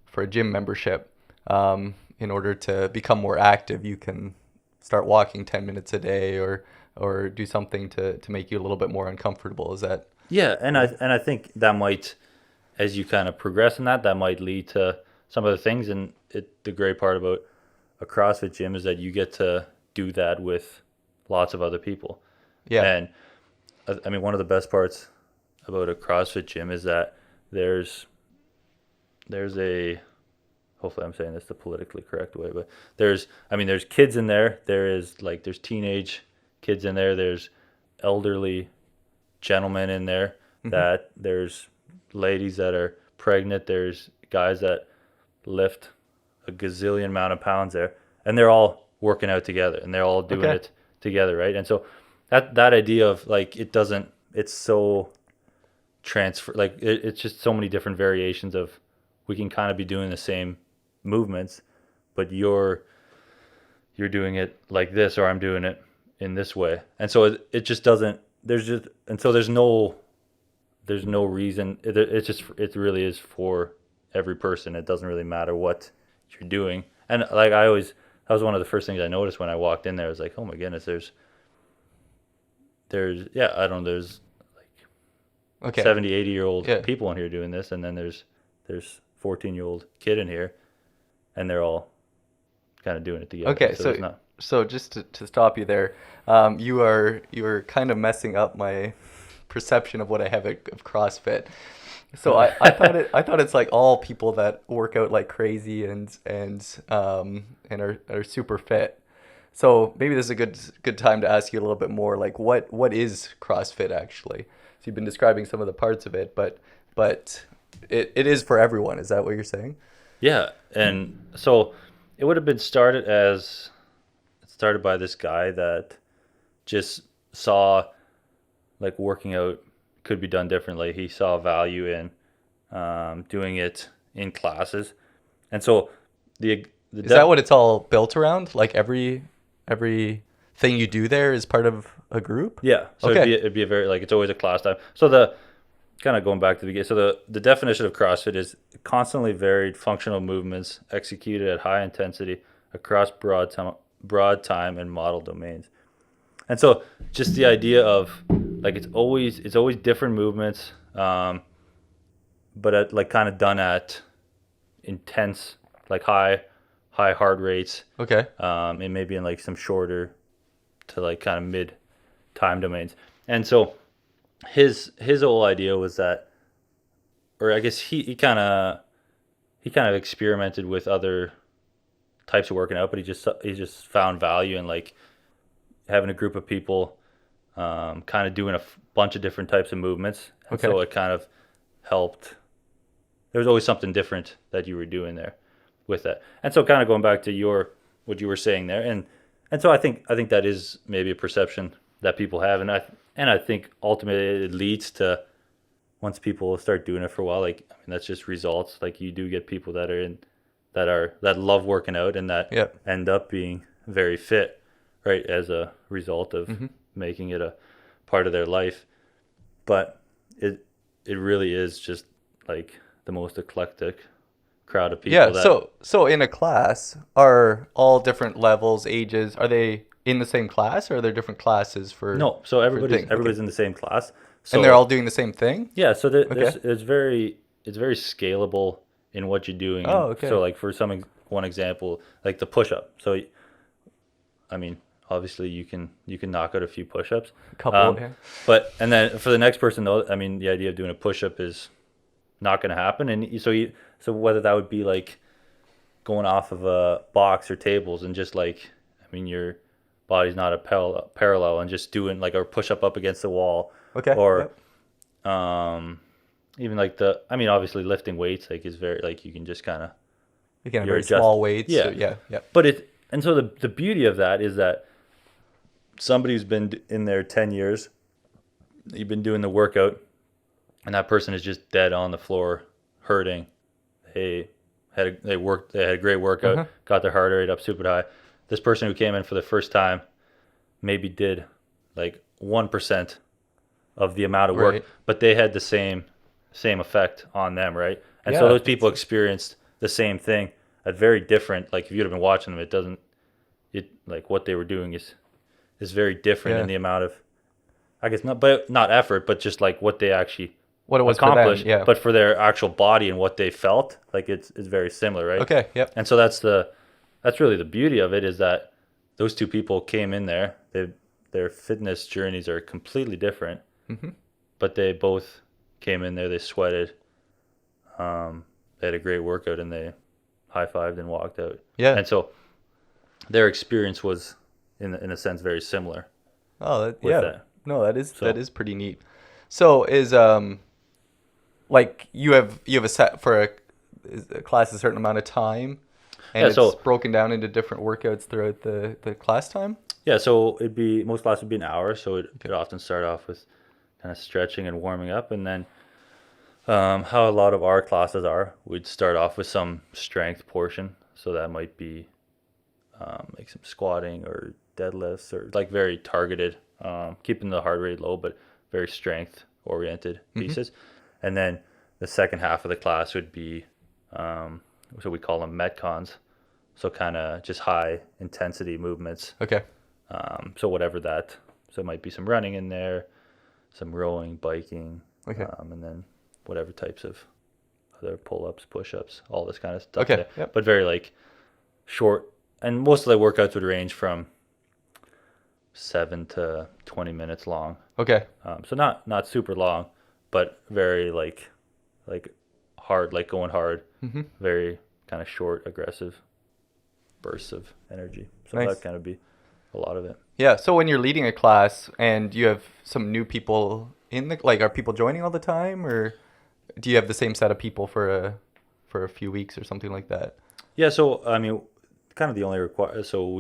for a gym membership in order to become more active. You can start walking 10 minutes a day or do something to make you a little bit more uncomfortable. Is that yeah, right? and I think that might, as you kind of progress in that might lead to some other things. And the great part about a CrossFit gym is that you get to do that with lots of other people. Yeah. And I mean, one of the best parts about a CrossFit gym is that there's there's a hopefully I'm saying this the politically correct way, but there's kids in there. There's teenage kids in there. There's elderly gentlemen in there. Hmm. That there's ladies that are pregnant. There's guys that lift a gazillion amount of pounds there, and they're all working out together, and they're all doing Okay. it together, right? And so that idea of like it's so transfer like it's just so many different variations of we can kind of be doing the same movements, but you're doing it like this, or I'm doing it in this way, and so it just doesn't. There's just and so there's no reason. It really is for every person. It doesn't really matter what you're doing. And like that was one of the first things I noticed when I walked in there. I was like, oh my goodness, there's yeah, I don't know, there's like Okay. 70, 80-year-old Yeah. people in here doing this, and then there's 14-year-old kid in here, and they're all kind of doing it together. Okay. So So there's not. just to stop you there, you are kind of messing up my perception of what I have of CrossFit. So I thought it's like all people that work out like crazy and are super fit. So maybe this is a good time to ask you a little bit more like what is CrossFit actually? So you've been describing some of the parts of it, but it is for everyone. Is that what you're saying? Yeah, and so it would have been started by this guy that just saw like working out could be done differently. He saw value in doing it in classes, and so the Is that def what it's all built around? Like every thing you do there is part of a group? yeah. So Okay. it'd be a very like it's always a class time. So the kind of going back to the beginning. So the definition of CrossFit is constantly varied functional movements executed at high intensity across broad time and model domains. And so just the idea of like it's always different movements, but like kind of done at intense like high heart rates, Okay. and maybe in like some shorter to like kind of mid time domains. And so his whole idea was that, or I guess he kind of experimented with other types of working out, but he just found value in like having a group of people kind of doing a bunch of different types of movements, and Okay. so it kind of helped. There was always something different that you were doing there with that. And so kind of going back to what you were saying there, and so I think that is maybe a perception that people have, and I think ultimately it leads to, once people start doing it for a while, like, I mean, that's just results. Like, you do get people that love working out and that Yep. end up being very fit, right, as a result of making it a part of their life. But it really is just like the most eclectic crowd of people. Yeah. So in a class, are all different levels, ages? Are they in the same class, or are there different classes for? No, so things? everybody's Okay. in the same class. So And they're all doing the same thing? yeah, so Okay. it's very scalable in what you're doing. Oh, And okay. so like for one example, like the push up. So I mean, obviously you can knock out a few push ups. Couple, yeah. But and then for the next person though, I mean, the idea of doing a push up is not going to happen. And so whether that would be like going off of a box or tables and just like, I mean, your body's not a parallel and just doing like a push up against the wall, Okay. or Yep. even like I mean, obviously lifting weights like is very like you can just kind of You can have you're very adjust. small weights. Yeah, So yeah. Yeah. but and so the beauty of that is that somebody who's been in there 10 years, you've been doing the workout, and that person is just dead on the floor, hurting. They had a great workout, got their heart rate up super high. This person who came in for the first time maybe did like 1% of the amount of work, Right. but they had the same effect on them, right? And Yeah, so those it's- people experienced the same thing at very different. Like if you'd have been watching them, it like what they were doing is very different Yeah. in the amount of, I guess not effort, but just like what they actually What it was for them, accomplished. yeah. But for their actual body and what they felt, like it's very similar, right? Okay. Yep. And so that's really the beauty of it, is that those two people came in there. Their fitness journeys are completely different, but they both came in there. They sweated. They had a great workout and they high-fived and walked out. Yeah. And so their experience was, in a sense, very similar. Oh, with yeah. that. No, that So- is pretty neat. So is like you have a set for is a class a certain amount of time, and Yeah, it's so- broken down into different workouts throughout the class time. Yeah, so most classes would be an hour, so it'd often start off with kind of stretching and warming up, and then how a lot of our classes are, we'd start off with some strength portion, so that might be like some squatting or deadlifts, or like very targeted, keeping the heart rate low, but very strength oriented pieces. And then the second half of the class would be, so we call them metcons, so kind of just high intensity movements. Okay. So whatever that, so it might be some running in there, some rowing, biking, Okay. and then whatever types of other pull-ups, push-ups, all this kind of stuff. Okay, there. yep. But very like short, and most of the workouts would range from 7 to 20 minutes long. Okay. So not super long, but very like hard, like going hard. Very kind of short, aggressive bursts of energy. So Nice. that kind of be a lot of it. Yeah. So when you're leading a class and you have some new people in are people joining all the time, or do you have the same set of people for a few weeks or something like that? Yeah, so I mean, kind of the only so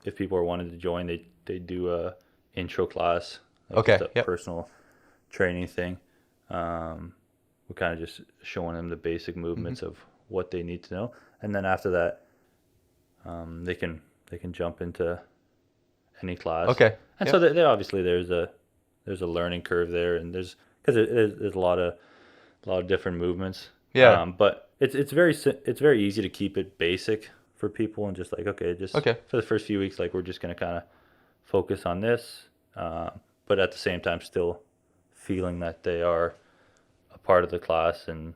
if people are wanting to join, they do a intro class, like Okay, just a yep. personal training thing. We're kind of just showing them the basic movements of what they need to know, and then after that, they can jump into any class. Okay, And yep. so they obviously there's a learning curve there, and there's a lot of different movements. Yeah. But it's very easy to keep it basic for people, and just like Okay. for the first few weeks, like we're just gonna kind of focus on this, but at the same time still feeling that they are a part of the class, and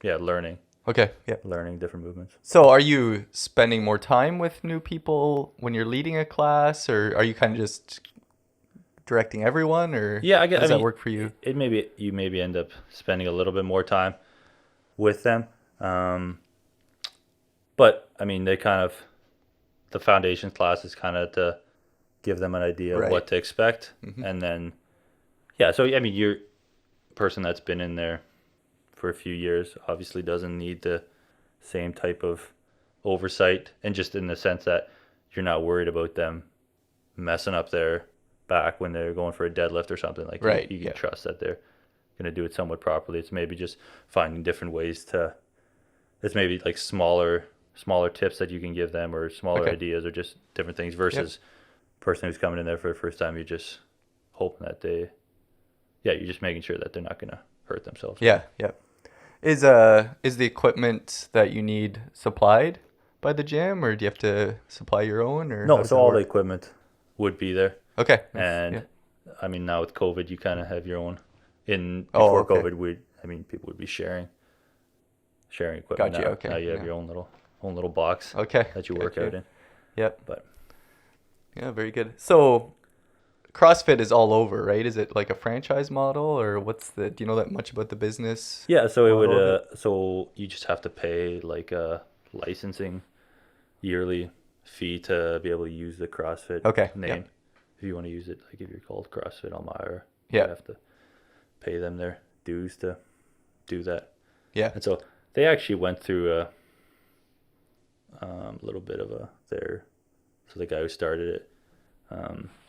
learning Okay. Yeah. different movements. So are you spending more time with new people when you're leading a class, or are you kind of just directing everyone, or Yeah, how does I that mean, work for you? You maybe end up spending a little bit more time with them, but I mean the foundation class is kind of to give them an idea Right. of what to expect, and then so I mean person that's been in there for a few years obviously doesn't need the same type of oversight, and just in the sense that you're not worried about them messing up their back when they're going for a deadlift or something. Like Right. you can trust that they're going to do it somewhat properly. It's maybe just finding different ways to, it's maybe like smaller tips that you can give them, or smaller ideas, or just different things versus person who's coming in there for the first time. You're just hoping that you're just making sure that they're not going to hurt themselves. Yeah. Is the equipment that you need supplied by the gym, or do you have to supply your own, or No, so all the equipment would be there. Okay. And I mean, now with COVID, you kind of have your own. Before COVID, people would be sharing equipment. Gotcha. Now, Okay. now you have your own little box. Okay. That you work out in. Yep. But yeah, very good. So CrossFit is all over, right? Is it like a franchise model, or do you know that much about the business? yeah, so it would. So you just have to pay like a licensing yearly fee to be able to use the CrossFit name. Yep. If you want to use it, like if you're called CrossFit Almayer, Yeah. you have to pay them their dues to do that. Yeah. And so they actually went through a little bit of so the guy who started it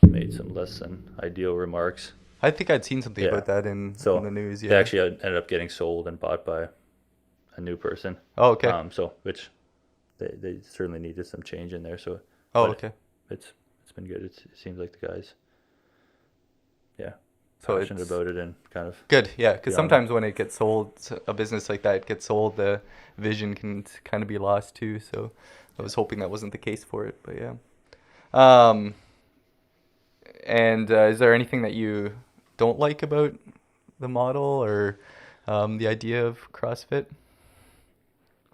made some less than ideal remarks. I think I'd seen something about that in the news. Yeah. They actually ended up getting sold and bought by a new person. Oh, okay. So which they certainly needed some change in there. So it's been good. It seems like the guys, passionate about it and kind of good. Yeah, because sometimes when it gets sold, a business like that gets sold, the vision can kind of be lost too. So I was hoping that wasn't the case for it, but yeah. And is there anything that you don't like about the model, or the idea of CrossFit,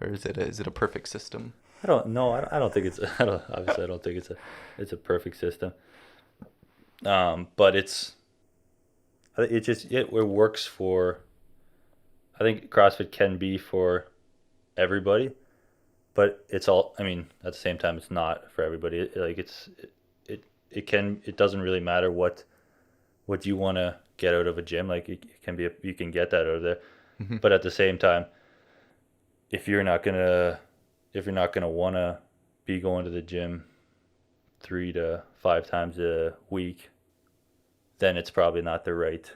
or is it a perfect system? I don't know. I don't think it's. Obviously, I don't think it's a perfect system. But it works for. I think CrossFit can be for everybody, but it's all. I mean, at the same time, it's not for everybody. It doesn't really matter what you want to get out of a gym. Like it can be, you can get that out of there, but at the same time, if you're not gonna want to be going to the gym 3 to 5 times a week, then it's probably not the right.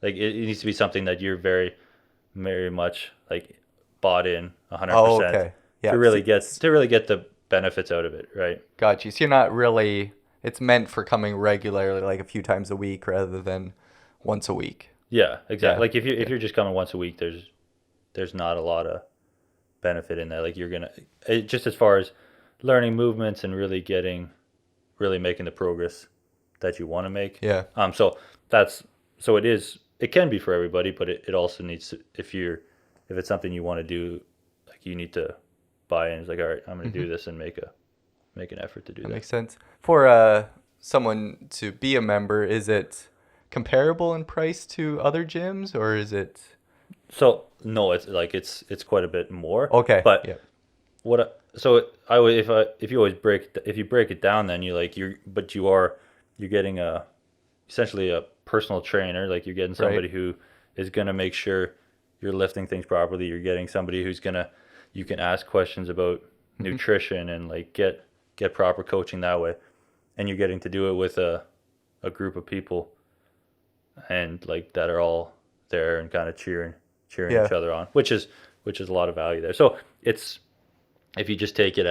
Like it needs to be something that you're very, very much like bought in 100%. Oh, okay. Yeah. To really get the benefits out of it, right? Got you. So you're not really. It's meant for coming regularly, like a few times a week, rather than once a week. Yeah, exactly. Yeah. Like if you're just coming once a week, there's not a lot of benefit in that. Like you're gonna just as far as learning movements and really making the progress that you want to make. Yeah. So it can be for everybody, but it also needs to, if it's something you want to do, like you need to buy in. It's like, all right, I'm going to do this and make an effort to do that. Makes sense. For someone to be a member, is it comparable in price to other gyms, or is it? So no, it's quite a bit more. Okay. But yeah. If you break it down, then you're getting essentially a personal trainer. Like you're getting somebody who is gonna make sure you're lifting things properly. You're getting somebody you can ask questions about nutrition and like get proper coaching that way, and you're getting to do it with a group of people, and like that are all there and kind of cheering each other on, which is a lot of value there. So it's, if you just take it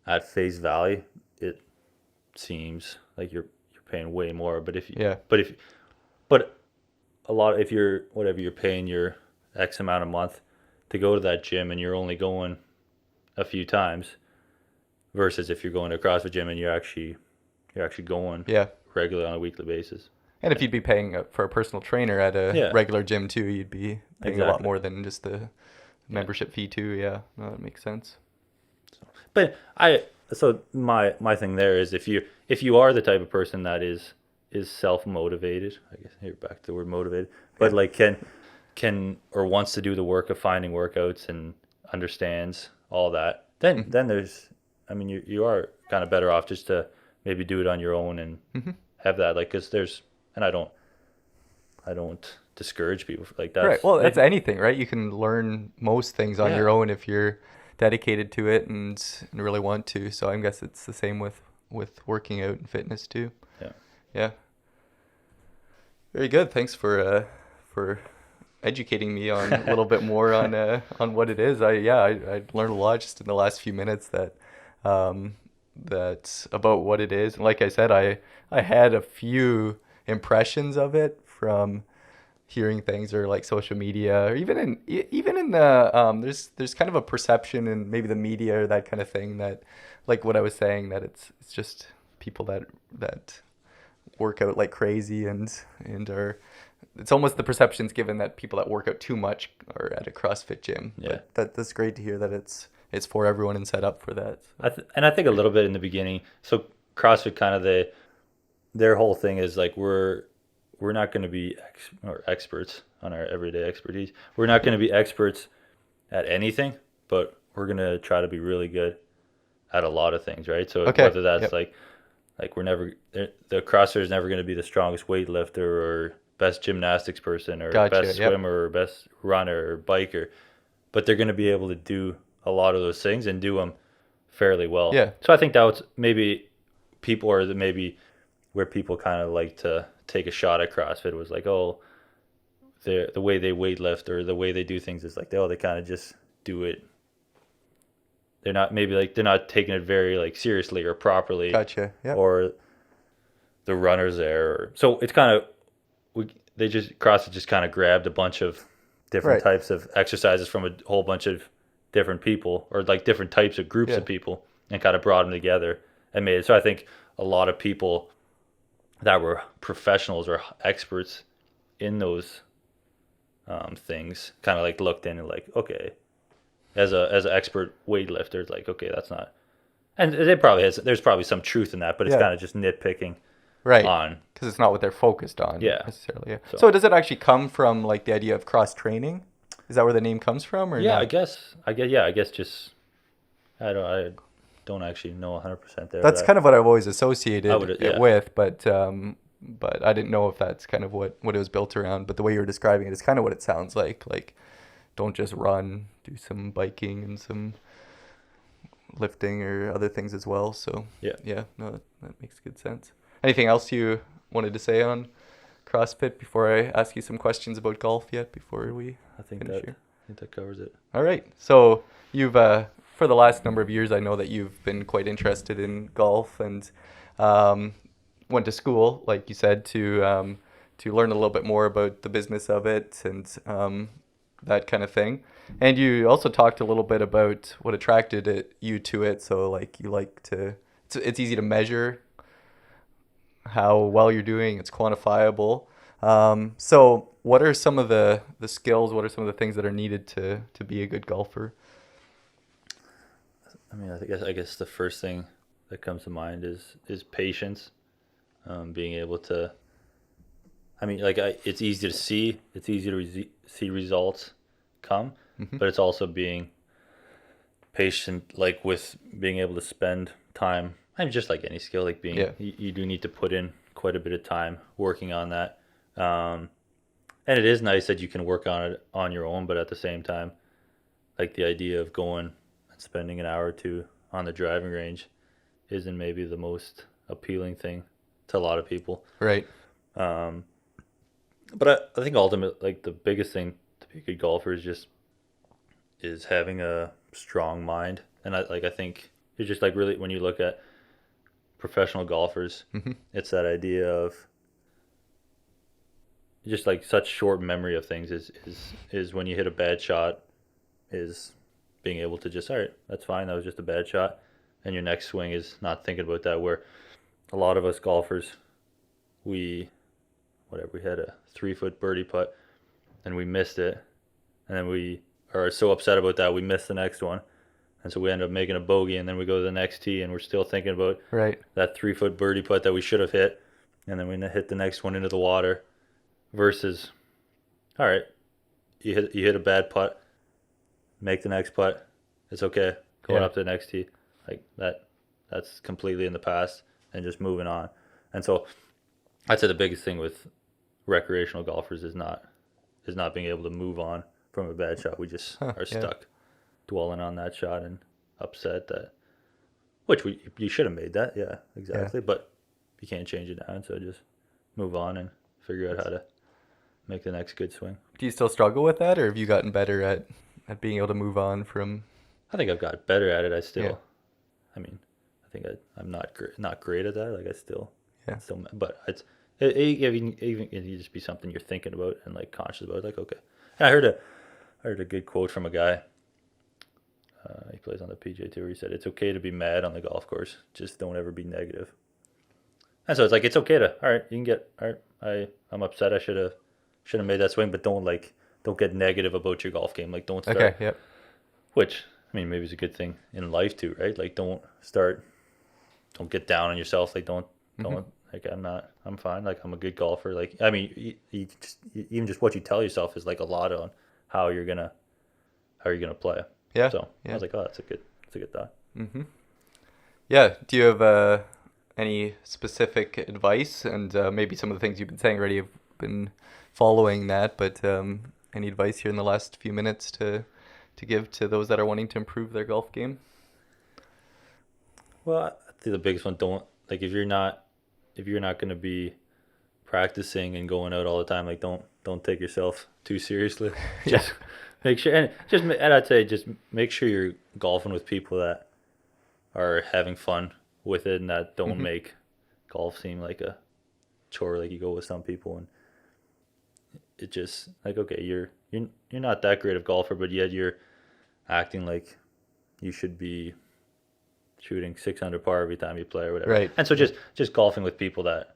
at face value, it seems like you're paying way more. But if you're paying your X amount a month to go to that gym and you're only going a few times, versus if you're going to a CrossFit gym and you're actually going regularly on a weekly basis. And if you'd be paying for a personal trainer at a regular gym too, you'd be paying a lot more than just the membership fee too. Yeah, no, that makes sense. So my thing there is, if you are the type of person that is self-motivated, I guess here back to the word motivated, but like can or wants to do the work of finding workouts and understands all that, then there's, I mean, you are kind of better off just to maybe do it on your own and have that, like, because there's, and I don't I don't discourage people like that. Right. Well, that's anything, right? You can learn most things on Yeah. your own if you're dedicated to it and really want to. So I guess it's the same with working out and fitness too. Yeah. Yeah. Very good. Thanks for educating me on a little bit more on what it is. I learned a lot just in the last few minutes that about what it is. And like I said, I had a few impressions of it from hearing things or like social media or even in the there's kind of a perception in maybe the media or that kind of thing that, like what I was saying, that it's just people that work out like crazy and are, it's almost the perception's given that people that work out too much are at a CrossFit gym. Yeah. But that's great to hear that it's for everyone and set up for that. So. I think a little bit in the beginning. So CrossFit kind of their whole thing is like we're not going to be experts on our everyday expertise. We're not going to be experts at anything, but we're going to try to be really good at a lot of things, right? So whether that's like we're never, the CrossFitter is never going to be the strongest weightlifter or best gymnastics person or best swimmer or best runner or biker, but they're going to be able to do a lot of those things and do them fairly well. Yeah. So I think that was maybe people, or maybe where people kind of like to take a shot at CrossFit was like, oh, the way they weightlift or the way they do things is like, they kind of just do it. They're not taking it very like seriously or properly. Gotcha. Yeah. Or the runners there. So it's kind of, CrossFit just kind of grabbed a bunch of different types of exercises from a whole bunch of different people, or like different types of groups of people, and kind of brought them together and made it. So I think a lot of people that were professionals or experts in those things kind of like looked in and like, okay, as an expert weightlifter, it's like, okay, that's not, and there's probably some truth in that, but it's kind of just nitpicking on, because it's not what they're focused on necessarily. Yeah. So so does it actually come from like the idea of cross training? Is that where the name comes from, or not? I guess just I don't actually know 100% there. That's kind of what I've always associated it with, but I didn't know if that's kind of what it was built around. But the way you were describing it is kind of what it sounds like. Like, don't just run, do some biking and some lifting or other things as well. So no, that makes good sense. Anything else you wanted to say on CrossFit before I ask you some questions about golf yet? Before we finish here? I think that covers it. All right. So you've for the last number of years, I know that you've been quite interested in golf and went to school, like you said, to learn a little bit more about the business of it and that kind of thing. And you also talked a little bit about what attracted you to it. So like you like to, it's easy to measure how well you're doing. It's quantifiable. So what are some of the skills? What are some of the things that are needed to be a good golfer? I mean, I guess the first thing that comes to mind is patience. Being able to, I mean, like it's easy to see see results come, but it's also being patient, like with being able to spend time. I mean, just like any skill, like you do need to put in quite a bit of time working on that. And it is nice that you can work on it on your own, but at the same time, like the idea of going and spending an hour or two on the driving range isn't maybe the most appealing thing to a lot of people. Right. But I think ultimately, like the biggest thing to be a good golfer is having a strong mind. And I think it's just like really, when you look at professional golfers, it's that idea of just like such short memory of things is when you hit a bad shot, is being able to just, all right, that's fine, that was just a bad shot, and your next swing is not thinking about that. Where a lot of us golfers, we had a 3-foot birdie putt and we missed it, and then we are so upset about that we missed the next one, and so we end up making a bogey, and then we go to the next tee and we're still thinking about that 3-foot birdie putt that we should have hit, and then we hit the next one into the water. Versus, all right, you hit a bad putt, make the next putt, it's okay, going up to the next tee, like that's completely in the past and just moving on. And so I'd say the biggest thing with recreational golfers is not being able to move on from a bad shot. We just are stuck dwelling on that shot and upset that, which you should have made that. Yeah, exactly. But you can't change it now, and so just move on and figure out how to make the next good swing. Do you still struggle with that, or have you gotten better at being able to move on from? I think I've got better at it. I still, I mean, I think I'm not great at that. Like I still, but even it just be something you're thinking about and like conscious about. Like okay, and I heard a good quote from a guy. He plays on the PGA Tour. He said, "It's okay to be mad on the golf course. Just don't ever be negative." And so it's like it's okay to all right. I'm upset. I should have made that swing, but don't get negative about your golf game. Like don't start. Okay. Yep. Which I mean, maybe it's a good thing in life too, right? Like don't get down on yourself. Like don't like I'm fine. Like I'm a good golfer. Like I mean, even just what you tell yourself is like a lot on how you're gonna play. Yeah. So I was like, oh, that's a good thought. Mm-hmm. Yeah. Do you have any specific advice? And maybe some of the things you've been saying already have been following that, but any advice here in the last few minutes to give to those that are wanting to improve their golf game? Well, I think the biggest one, if you're not going to be practicing and going out all the time, like don't take yourself too seriously. Just make sure, and I'd say just make sure you're golfing with people that are having fun with it and that don't make golf seem like a chore, like you go with some people, and it just like okay, you're not that great of a golfer, but yet you're acting like you should be shooting 6 under par every time you play or whatever. Right. And so just golfing with people that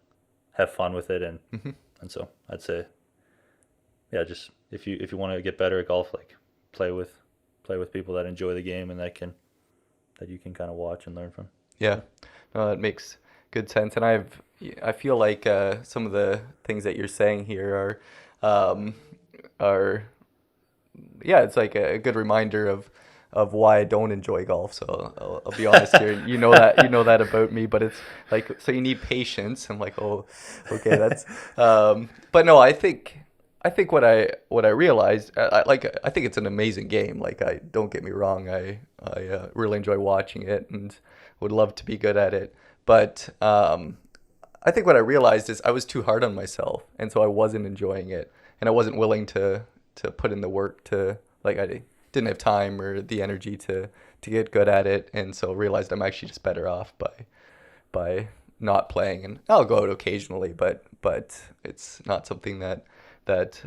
have fun with it, and so I'd say, yeah, just if you want to get better at golf, like play with people that enjoy the game and that you can kind of watch and learn from. Yeah, no, that makes good sense. And I feel like some of the things that you're saying here are it's like a good reminder of why I don't enjoy golf. So I'll be honest here. You know that about me, but it's like, so you need patience. I'm like, oh, okay, that's but no, I think what I realized, I think it's an amazing game. Like, don't get me wrong, I really enjoy watching it and would love to be good at it. But I think what I realized is I was too hard on myself, and so I wasn't enjoying it, and I wasn't willing to put in the work to, like, I didn't have time or the energy to get good at it, and so realized I'm actually just better off by not playing. And I'll go out occasionally, but it's not something that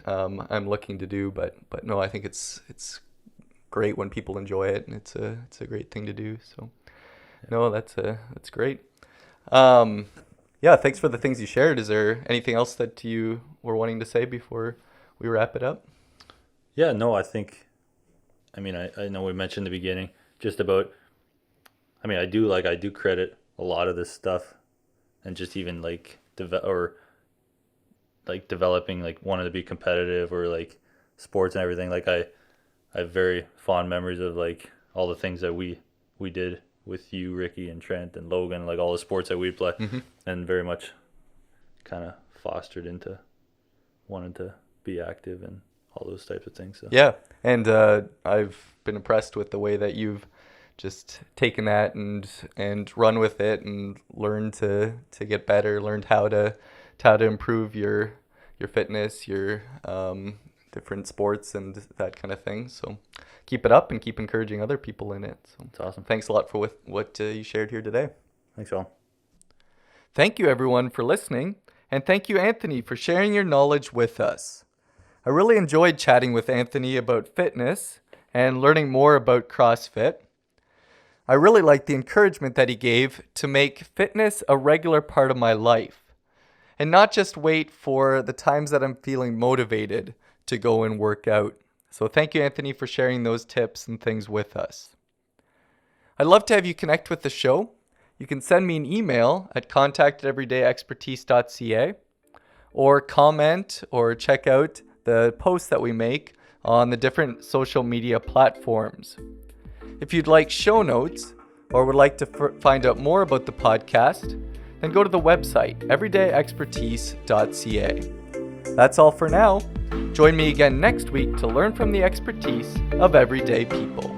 I'm looking to do. But no, I think it's great when people enjoy it, and it's a great thing to do. So no, that's great. Yeah, thanks for the things you shared. Is there anything else that you were wanting to say before we wrap it up? Yeah, no, I know we mentioned in the beginning just about, I do credit a lot of this stuff and just even like developing, like wanting to be competitive or like sports and everything. Like I have very fond memories of like all the things that we did with you, Ricky, and Trent and Logan, like all the sports that we play, and very much kind of fostered into wanting to be active and all those types of things. So. Yeah, and I've been impressed with the way that you've just taken that and run with it and learned to get better, learned how to improve your fitness, your different sports and that kind of thing. So keep it up and keep encouraging other people in it. So it's awesome. Thanks a lot for what you shared here today. Thanks, all. Thank you, everyone, for listening, and thank you, Anthony, for sharing your knowledge with us. I really enjoyed chatting with Anthony about fitness and learning more about CrossFit. I really liked the encouragement that he gave to make fitness a regular part of my life and not just wait for the times that I'm feeling motivated to go and work out. So thank you, Anthony, for sharing those tips and things with us. I'd love to have you connect with the show. You can send me an email at contact@everydayexpertise.ca or comment or check out the posts that we make on the different social media platforms. If you'd like show notes or would like to find out more about the podcast, then go to the website everydayexpertise.ca. That's all for now. Join me again next week to learn from the expertise of everyday people.